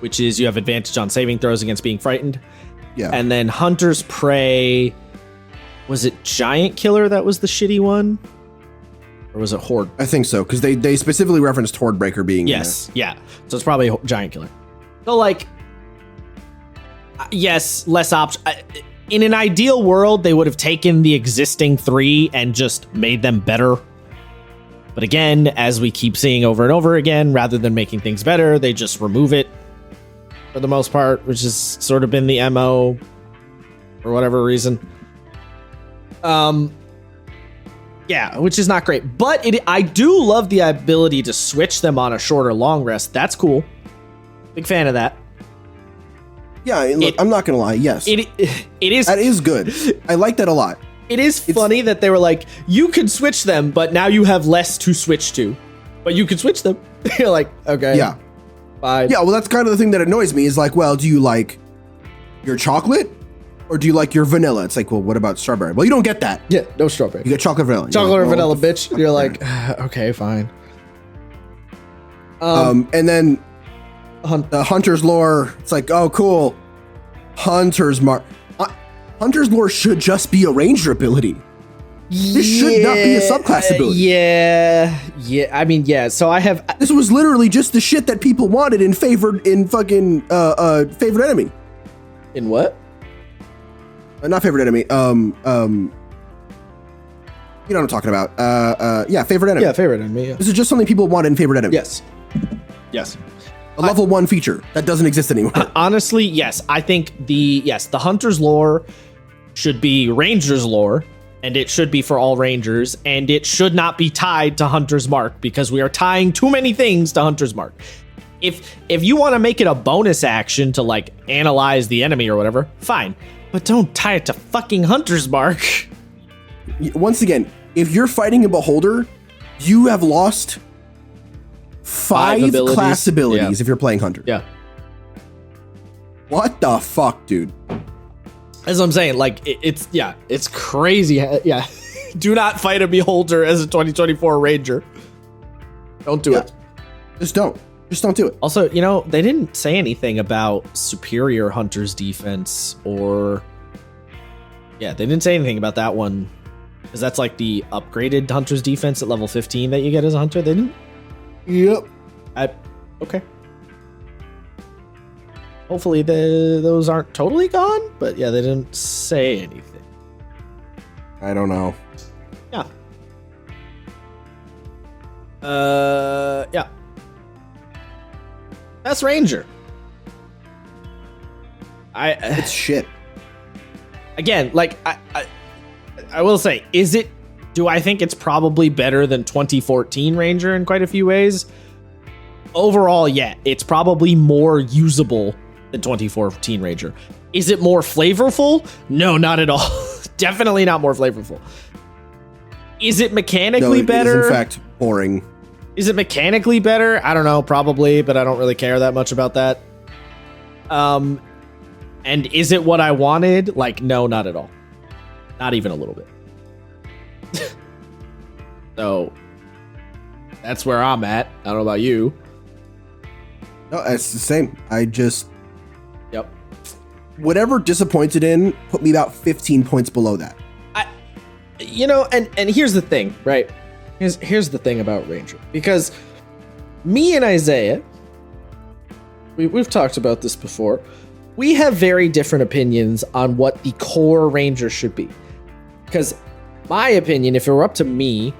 S1: which is you have advantage on saving throws against being frightened.
S2: Yeah.
S1: And then Hunter's Prey, was it Giant Killer that was the shitty one? Or was it Horde?
S2: I think so, because they specifically referenced Hordebreaker being
S1: yes, yeah. So it's probably Giant Killer. So like, yes, less options. In an ideal world, they would have taken the existing 3 and just made them better. But again, as we keep seeing over and over again, rather than making things better, they just remove it for the most part, which has sort of been the MO for whatever reason. Yeah, which is not great. But I do love the ability to switch them on a short or long rest. That's cool. Big fan of that.
S2: Yeah, look, I'm not gonna lie. Yes,
S1: it is.
S2: That is good. I like that a lot.
S1: It's funny that they were like, you can switch them, but now you have less to switch to. But you can switch them. You're like, okay,
S2: yeah,
S1: fine.
S2: Yeah, well, that's kind of the thing that annoys me. Is like, well, do you like your chocolate or do you like your vanilla? It's like, well, what about strawberry? Well, you don't get that.
S1: Yeah, no strawberry.
S2: You get chocolate vanilla.
S1: Chocolate or
S2: like,
S1: vanilla, bitch. You're like, okay, fine.
S2: And then the Hunter's lore. It's like, oh, cool. Hunter's Mark. Hunter's lore should just be a ranger ability. This should not be a subclass ability.
S1: Yeah. I mean, yeah. So I have.
S2: This was literally just the shit that people wanted in favorite enemy.
S1: In what?
S2: Not favorite enemy. You know what I'm talking about. Yeah, favorite enemy.
S1: Yeah, favorite enemy. Yeah.
S2: This is just something people wanted in favorite enemy.
S1: Yes.
S2: A level 1 feature that doesn't exist anymore.
S1: Honestly, yes. I think the Hunter's lore should be Ranger's lore, and it should be for all Rangers, and it should not be tied to Hunter's Mark because we are tying too many things to Hunter's Mark. If you want to make it a bonus action to like analyze the enemy or whatever, fine. But don't tie it to fucking Hunter's Mark.
S2: Once again, if you're fighting a Beholder, you have lost 5 class abilities if you're playing Hunter.
S1: Yeah.
S2: What the fuck, dude?
S1: As I'm saying, like, it's crazy. Yeah. Do not fight a Beholder as a 2024 Ranger. Don't do it.
S2: Just don't do it.
S1: Also, they didn't say anything about superior Hunter's defense or... Yeah, they didn't say anything about that one. Because that's like the upgraded Hunter's defense at level 15 that you get as a Hunter. They didn't...
S2: Yep.
S1: Okay. Hopefully those aren't totally gone, but yeah, they didn't say anything.
S2: I don't know.
S1: Yeah. Yeah. That's Ranger.
S2: It's shit.
S1: Again, like I will say, do I think it's probably better than 2014 Ranger in quite a few ways? Overall, yeah, it's probably more usable than 2014 Ranger. Is it more flavorful? No, not at all. Definitely not more flavorful. Is it mechanically better?
S2: It is in fact boring.
S1: Is it mechanically better? I don't know, probably, but I don't really care that much about that. And is it what I wanted? Like, no, not at all. Not even a little bit. So, that's where I'm at. I don't know about you.
S2: No, it's the same. I just...
S1: Yep.
S2: Whatever Disappointed in put me about 15 points below that.
S1: And here's the thing, right? Here's the thing about Ranger. Because me and Isaiah, we've talked about this before, we have very different opinions on what the core Ranger should be. Because my opinion, if it were up to me,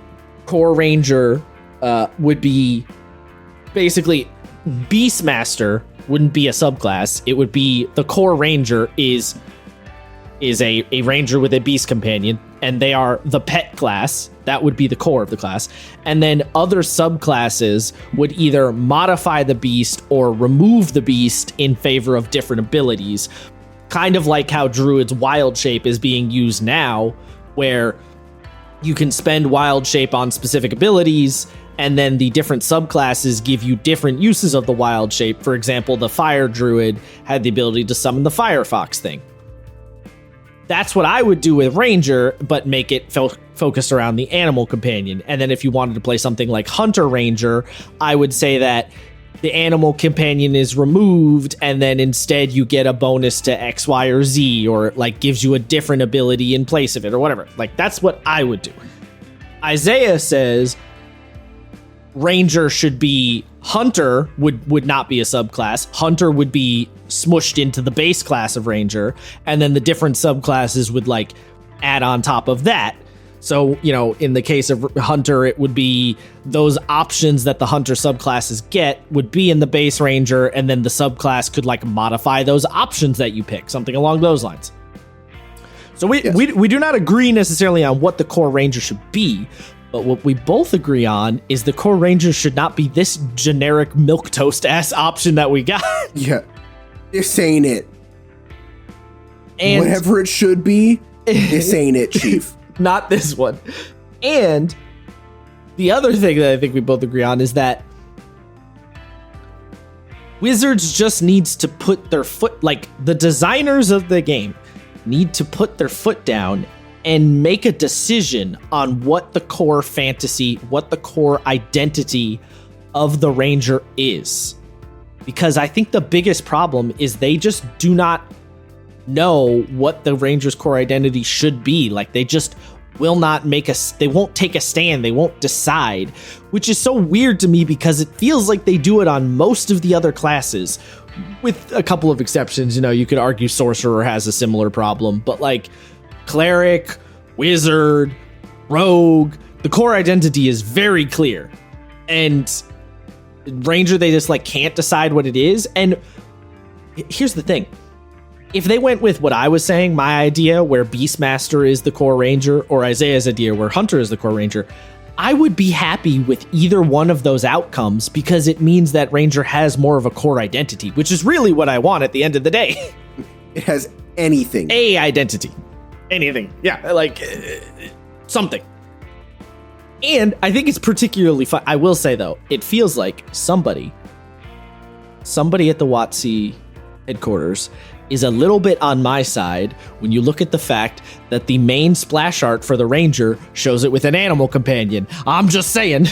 S1: core Ranger would be basically Beastmaster wouldn't be a subclass. It would be the core Ranger is a Ranger with a Beast companion, and they are the pet class. That would be the core of the class. And then other subclasses would either modify the Beast or remove the Beast in favor of different abilities. Kind of like how Druid's Wild Shape is being used now, where you can spend Wild Shape on specific abilities, and then the different subclasses give you different uses of the Wild Shape. For example, the Fire Druid had the ability to summon the Firefox thing. That's what I would do with Ranger, but make it focused around the animal companion. And then if you wanted to play something like Hunter Ranger, I would say that the animal companion is removed, and then instead you get a bonus to X, Y, or Z, or it like gives you a different ability in place of it, or whatever. Like, that's what I would do. Isaiah says Ranger should be Hunter would not be a subclass. Hunter would be smushed into the base class of Ranger, and then the different subclasses would like add on top of that. So, in the case of Hunter, it would be those options that the Hunter subclasses get would be in the base Ranger, and then the subclass could like modify those options that you pick, something along those lines. So we do not agree necessarily on what the core Ranger should be, but what we both agree on is the core Ranger should not be this generic milquetoast ass option that we got.
S2: Yeah. This ain't it.
S1: And
S2: whatever it should be, this ain't it, Chief.
S1: Not this one. And the other thing that I think we both agree on is that Wizards just needs to put their foot, like the designers of the game need to put their foot down and make a decision on what the core fantasy, what the core identity of the Ranger is. Because I think the biggest problem is they just do not know what the Ranger's core identity should be. Like, they just will not they won't take a stand, they won't decide, which is so weird to me because it feels like they do it on most of the other classes, with a couple of exceptions. You could argue Sorcerer has a similar problem, but like Cleric, Wizard, Rogue, the core identity is very clear. And Ranger, they just like can't decide what it is. And here's the thing. If they went with what I was saying, my idea where Beastmaster is the core Ranger, or Isaiah's idea where Hunter is the core Ranger, I would be happy with either one of those outcomes because it means that Ranger has more of a core identity, which is really what I want at the end of the day.
S2: It has anything.
S1: A identity. Anything. Yeah, like something. And I think it's particularly fun. I will say, though, it feels like somebody at the WotC headquarters is a little bit on my side when you look at the fact that the main splash art for the Ranger shows it with an animal companion. I'm just saying.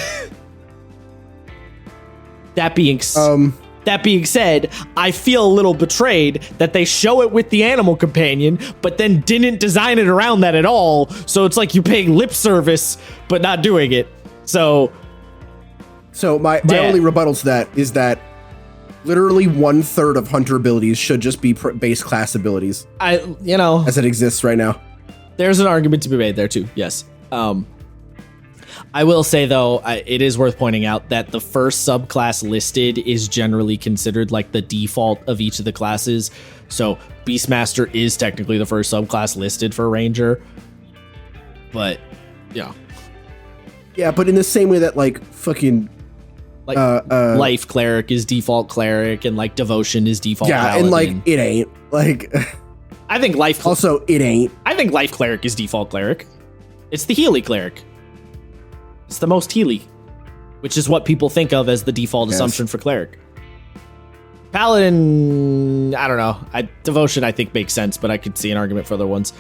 S1: That being said, I feel a little betrayed that they show it with the animal companion, but then didn't design it around that at all. So it's like you're paying lip service, but not doing it. So
S2: my only rebuttal to that is that literally 1/3 of Hunter abilities should just be base class abilities. As it exists right now.
S1: There's an argument to be made there too. Yes. I will say, though, it is worth pointing out that the first subclass listed is generally considered like the default of each of the classes. So Beastmaster is technically the first subclass listed for Ranger. But, yeah. Yeah,
S2: but in the same way that, like, fucking...
S1: Like, Life Cleric is default Cleric, and, like, Devotion is default Paladin.
S2: And, like, it ain't. Like...
S1: I think Life...
S2: Also, it ain't.
S1: I think Life Cleric is default Cleric. It's the Healy Cleric. It's the most Healy. which is what people think of as the default assumption for cleric. Paladin, I don't know. Devotion, I think, makes sense, but I could see an argument for other ones.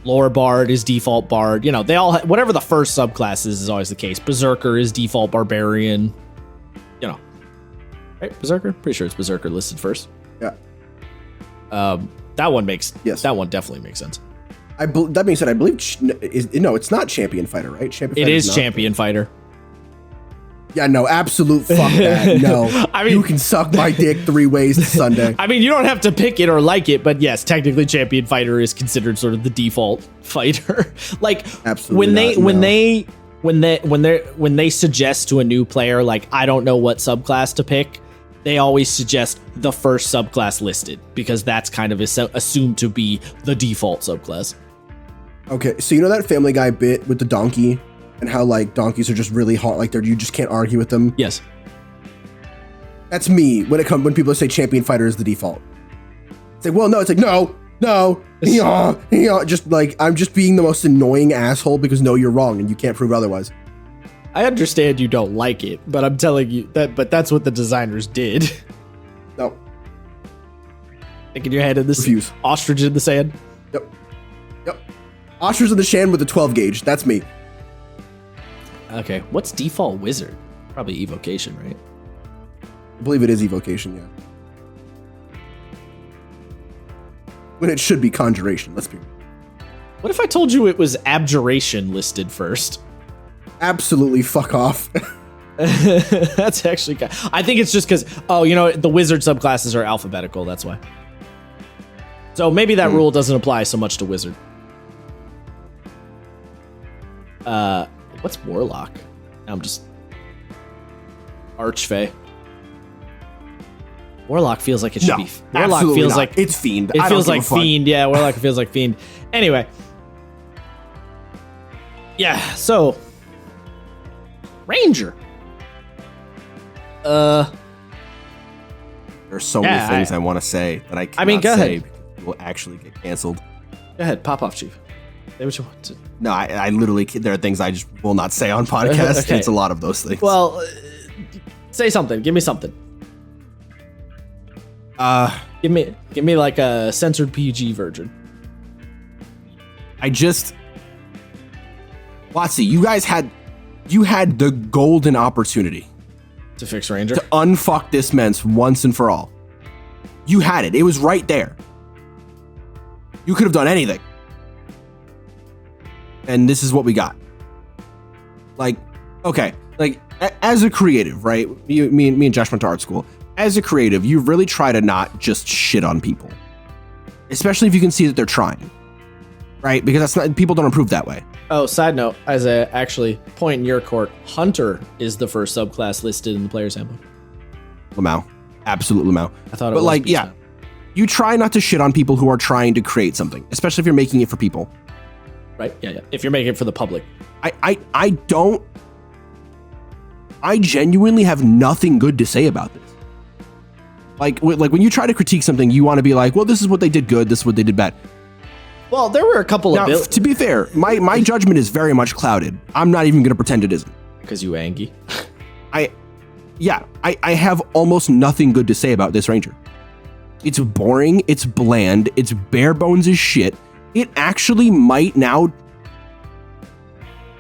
S1: Lore Bard is default Bard. You know, they all whatever the first subclass is always the case. Berserker is default Barbarian. You know, right? Berserker. Pretty sure it's Berserker listed first.
S2: Yeah.
S1: That one definitely makes sense.
S2: That being said, I believe it's not Champion Fighter, right?
S1: It is Champion Fighter.
S2: Yeah, no, absolute fuck that. No, I mean, you can suck my dick 3 ways to Sunday.
S1: I mean, you don't have to pick it or like it, but yes, technically, Champion Fighter is considered sort of the default fighter. Like,
S2: absolutely
S1: when they suggest to a new player, like, I don't know what subclass to pick, they always suggest the first subclass listed because that's kind of assumed to be the default subclass.
S2: Okay, so you know that Family Guy bit with the donkey? And how, like, donkeys are just really hard, like, you just can't argue with them.
S1: Yes.
S2: That's me when people say Champion Fighter is the default. It's like, well, no, it's like, no, just like, I'm just being the most annoying asshole because no, you're wrong and you can't prove otherwise.
S1: I understand you don't like it, but I'm telling you but that's what the designers did.
S2: No.
S1: Thinking your head in this
S2: Refuse.
S1: Ostrich in the sand.
S2: Yep. Ostrich in the sand with a 12 gauge. That's me.
S1: Okay, what's default wizard? Probably evocation, right?
S2: I believe it is evocation, yeah. When it should be conjuration, let's be.
S1: What if I told you it was abjuration listed first?
S2: Absolutely fuck off.
S1: That's actually, I think it's just because, the wizard subclasses are alphabetical, that's why. So maybe that rule doesn't apply so much to wizard. What's warlock? I'm just Archfey. Warlock feels like it should be. Warlock feels
S2: not.
S1: like
S2: it's fiend.
S1: It feels like fiend. Yeah, warlock feels like fiend. Anyway, yeah. So ranger.
S2: There's so many things I want to say that I cannot say because it will actually get canceled.
S1: Go ahead, pop off, Chief. Say what you want to.
S2: No, I literally, there are things I just will not say on podcasts. Okay. It's a lot of those things.
S1: Well, say something. Give me something. Give me like a censored PG version.
S2: Watsy, you had the golden opportunity
S1: to fix Ranger,
S2: to unfuck this mess once and for all. You had it. It was right there. You could have done anything. And this is what we got. Like, okay, like as a creative, right? Me and Josh went to art school. As a creative, you really try to not just shit on people, especially if you can see that they're trying, right? Because people don't improve that way.
S1: Oh, side note, as a actually point in your court, Hunter is the first subclass listed in the player's handbook.
S2: Lamau, absolute Lamau.
S1: I thought it
S2: was,
S1: but
S2: like, yeah, you try not to shit on people who are trying to create something, especially if you're making it for people.
S1: Right? Yeah. If you're making it for the public.
S2: I genuinely have nothing good to say about this. Like when you try to critique something, you want to be like, well, this is what they did good, this is what they did bad.
S1: Well, there were a couple of...
S2: to be fair, my judgment is very much clouded. I'm not even going to pretend it isn't.
S1: Because you Angie.
S2: I have almost nothing good to say about this Ranger. It's boring, it's bland, it's bare bones as shit. It actually might now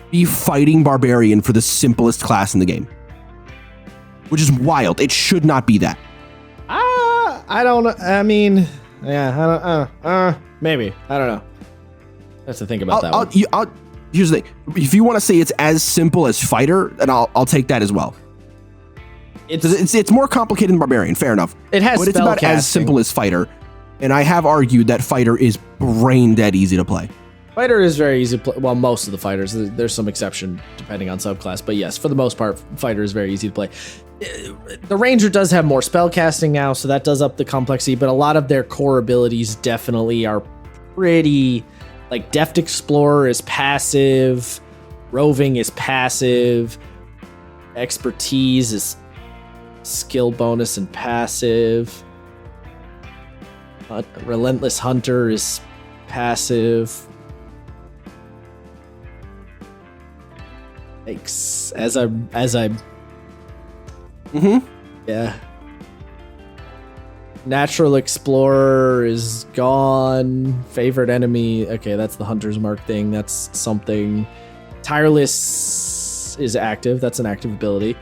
S2: be fighting Barbarian for the simplest class in the game. Which is wild. It should not be that.
S1: I don't know. I mean, yeah, I don't maybe. I don't know. That's the thing about that one.
S2: Here's the thing. If you want to say it's as simple as Fighter, then I'll take that as well. It's more complicated than Barbarian, fair enough.
S1: It has
S2: But it's about as simple as Fighter. And I have argued that Fighter is brain dead easy to play.
S1: Fighter is very easy to play. Well, most of the fighters. There's some exception depending on subclass. But yes, for the most part, Fighter is very easy to play. The Ranger does have more spell casting now, so that does up the complexity. But a lot of their core abilities definitely are pretty... Like, Deft Explorer is passive. Roving is passive. Expertise is skill bonus and passive. Relentless Hunter is passive. X as I yeah. Natural Explorer is gone. Favorite enemy. Okay, that's the Hunter's Mark thing. That's something. Tireless is active. That's an active ability.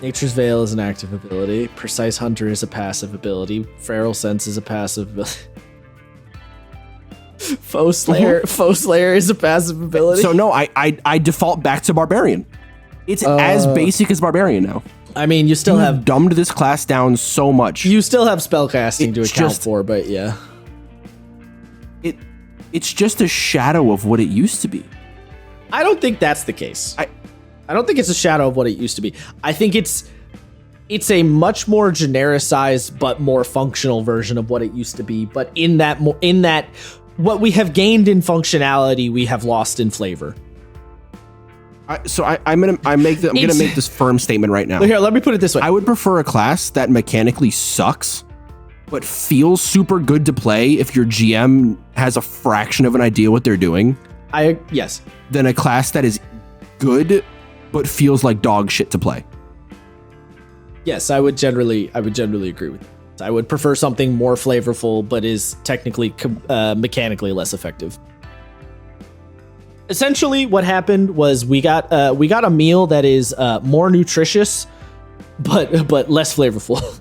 S1: Nature's Veil is an active ability. Precise Hunter is a passive ability. Feral Sense is a passive ability. Foe Slayer is a passive ability.
S2: So no, I default back to Barbarian. It's as basic as Barbarian now.
S1: I mean, you still have
S2: dumbed this class down so much.
S1: You still have spellcasting to account for, but yeah.
S2: It's just a shadow of what it used to be.
S1: I don't think that's the case. I don't think it's a shadow of what it used to be. I think it's a much more genericized but more functional version of what it used to be. But in that what we have gained in functionality, we have lost in flavor.
S2: I'm gonna make this firm statement right now.
S1: Here, let me put it this way.
S2: I would prefer a class that mechanically sucks, but feels super good to play if your GM has a fraction of an idea what they're doing.
S1: Yes.
S2: Than a class that is good, but feels like dog shit to play.
S1: Yes, I would generally agree with that. I would prefer something more flavorful, but is technically mechanically less effective. Essentially, what happened was we got a meal that is more nutritious, but less flavorful.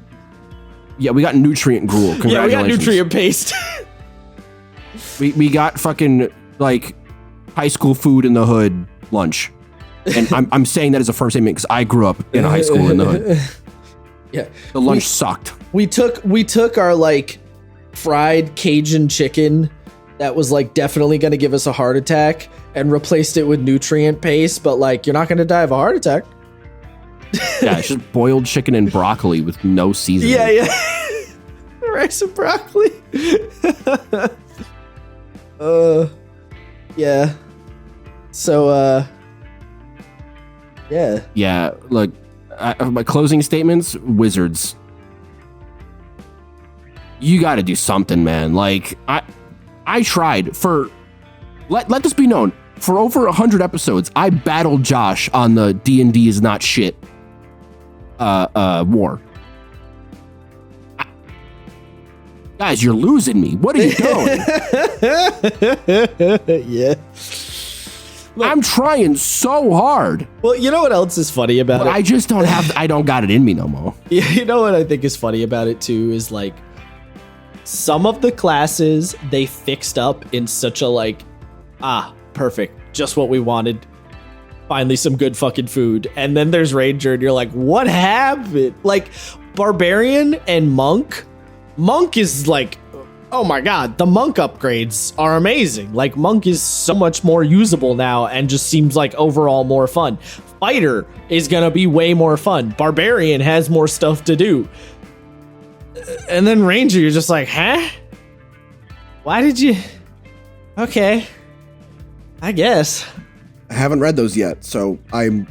S2: Yeah, we got nutrient gruel. Congratulations.
S1: Yeah, we got nutrient paste.
S2: we got fucking like high school food in the hood lunch, and I'm saying that as a firm statement because I grew up in a high school in the hood.
S1: Yeah,
S2: the lunch sucked.
S1: We took our like fried Cajun chicken that was like definitely going to give us a heart attack and replaced it with nutrient paste, but like you're not going to die of a heart attack.
S2: Yeah, it's just boiled chicken and broccoli with no seasoning.
S1: Yeah. Rice and broccoli. Yeah. So, yeah.
S2: Yeah, look, my closing statements, Wizards. You got to do something, man. Like, I tried for, let this be known, for over 100 episodes, I battled Josh on the D&D is not shit war. Guys, you're losing me. What are you doing?
S1: Yeah. Look,
S2: I'm trying so hard.
S1: Well, you know what else is funny about it?
S2: I just I don't got it in me no more.
S1: Yeah, you know what I think is funny about it too is like some of the classes they fixed up in such a like, perfect, just what we wanted. Finally some good fucking food. And then there's Ranger and you're like, what happened? Like Barbarian and Monk is like, oh my god, the Monk upgrades are amazing. Like Monk is so much more usable now and just seems like overall more fun. Fighter is gonna be way more fun. Barbarian has more stuff to do. And then Ranger, you're just like, huh? Why did you? Okay, I guess.
S2: I haven't read those yet, so I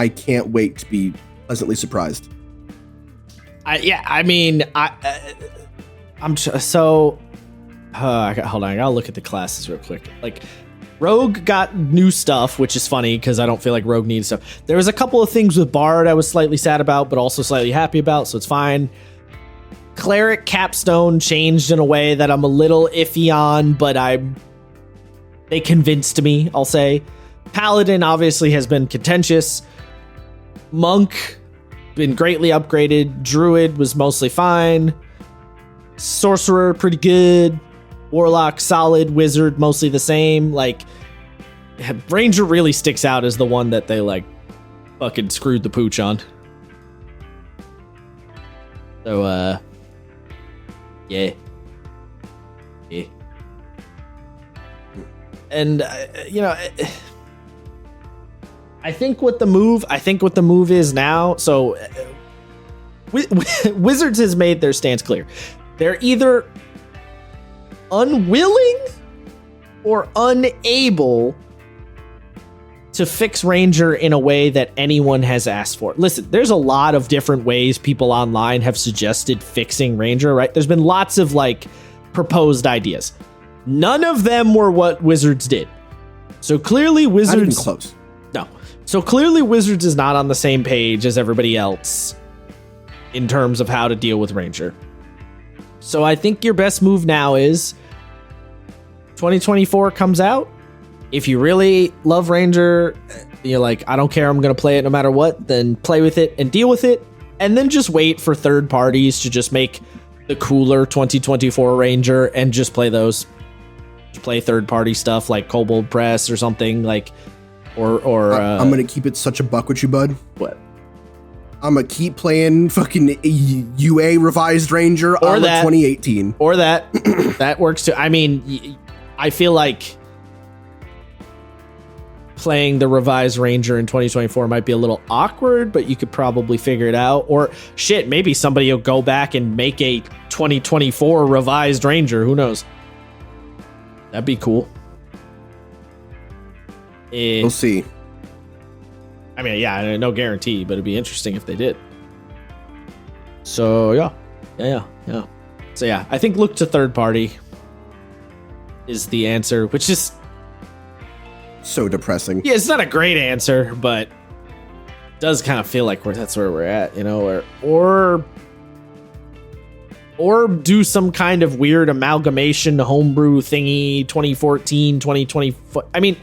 S2: can't wait to be pleasantly surprised.
S1: Hold on, I gotta look at the classes real quick. Like, Rogue got new stuff, which is funny because I don't feel like Rogue needs stuff. There was a couple of things with Bard I was slightly sad about, but also slightly happy about, so it's fine. Cleric Capstone changed in a way that I'm a little iffy on, but they convinced me, I'll say. Paladin obviously has been contentious. Monk, been greatly upgraded. Druid was mostly fine. Sorcerer, pretty good. Warlock, solid. Wizard, mostly the same. Like, Ranger really sticks out as the one that they, like, fucking screwed the pooch on. So, yeah. And, I think what the move is now, so Wizards has made their stance clear. They're either unwilling or unable to fix Ranger in a way that anyone has asked for. Listen, there's a lot of different ways people online have suggested fixing Ranger, right? There's been lots of like proposed ideas. None of them were what Wizards did. So clearly Wizards...
S2: Not even close.
S1: No. So clearly Wizards is not on the same page as everybody else in terms of how to deal with Ranger. So I think your best move now is 2024 comes out. If you really love Ranger, you're like, I don't care, I'm going to play it no matter what, then play with it and deal with it. And then just wait for third parties to just make the cooler 2024 Ranger and just play those. Just play third party stuff like Kobold Press or something like, or
S2: I'm going to keep it such a buck with you, bud.
S1: What?
S2: I'm going to keep playing fucking UA Revised Ranger
S1: or that
S2: 2018.
S1: Or that. That works too. I mean, I feel like playing the Revised Ranger in 2024 might be a little awkward, but you could probably figure it out. Or shit, maybe somebody will go back and make a 2024 Revised Ranger. Who knows? That'd be cool.
S2: We'll see.
S1: I mean, yeah, no guarantee, but it'd be interesting if they did. So yeah. So yeah, I think look to third party is the answer, which is
S2: so depressing.
S1: Yeah, it's not a great answer, but does kind of feel like that's where we're at, you know, or do some kind of weird amalgamation homebrew thingy 2014, 2024. I mean,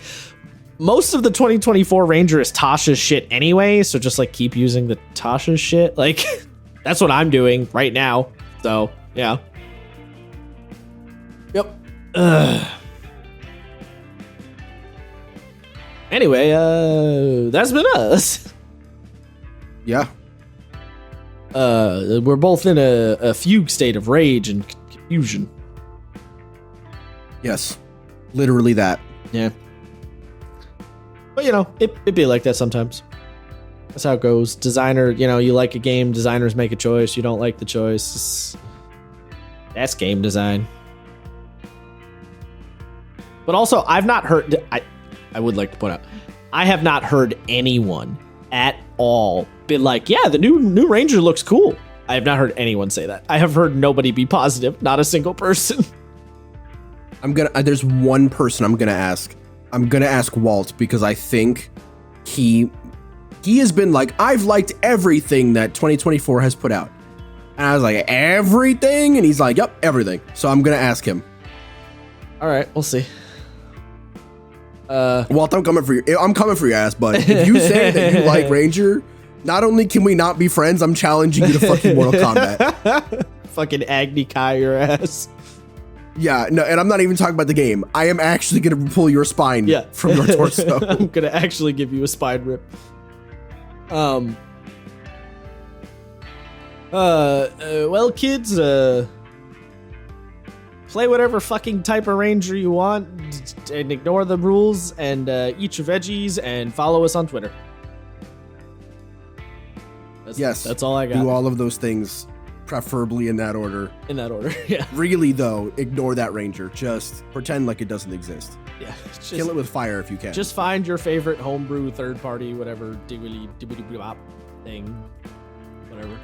S1: most of the 2024 Ranger is Tasha's shit anyway, so just like keep using the Tasha's shit. Like that's what I'm doing right now. So, yeah. Yep. Anyway, that's been us.
S2: Yeah.
S1: We're both in a fugue state of rage and confusion.
S2: Yes. Literally that.
S1: Yeah. But, you know, it be like that sometimes. That's how it goes. Designer, you know, you like a game, designers make a choice. You don't like the choice. That's game design. But also, I've not heard... I would like to point out, I have not heard anyone at all be like, yeah, the new Ranger looks cool. I have not heard anyone say that. I have heard nobody be positive. Not a single person.
S2: There's one person I'm gonna ask. I'm gonna ask Walt because I think he has been like, I've liked everything that 2024 has put out. And I was like, everything? And he's like, yep, everything. So I'm gonna ask him.
S1: All right, we'll see.
S2: Walt, I'm coming for you. I'm coming for your ass, bud. If you say that you like Ranger, not only can we not be friends, I'm challenging you to fucking Mortal Kombat.
S1: Fucking Agni Kai your ass.
S2: Yeah, no, and I'm not even talking about the game. I am actually gonna pull your spine from your torso.
S1: I'm gonna actually give you a spine rip. Well, kids, play whatever fucking type of Ranger you want and ignore the rules and eat your veggies and follow us on Twitter. That's all I got.
S2: Do all of those things, preferably in that order.
S1: In that order, yeah.
S2: Really, though, ignore that Ranger. Just pretend like it doesn't exist.
S1: Yeah.
S2: Kill it with fire if you can.
S1: Just find your favorite homebrew, third party, whatever, diggly, dibbly bop thing. Whatever.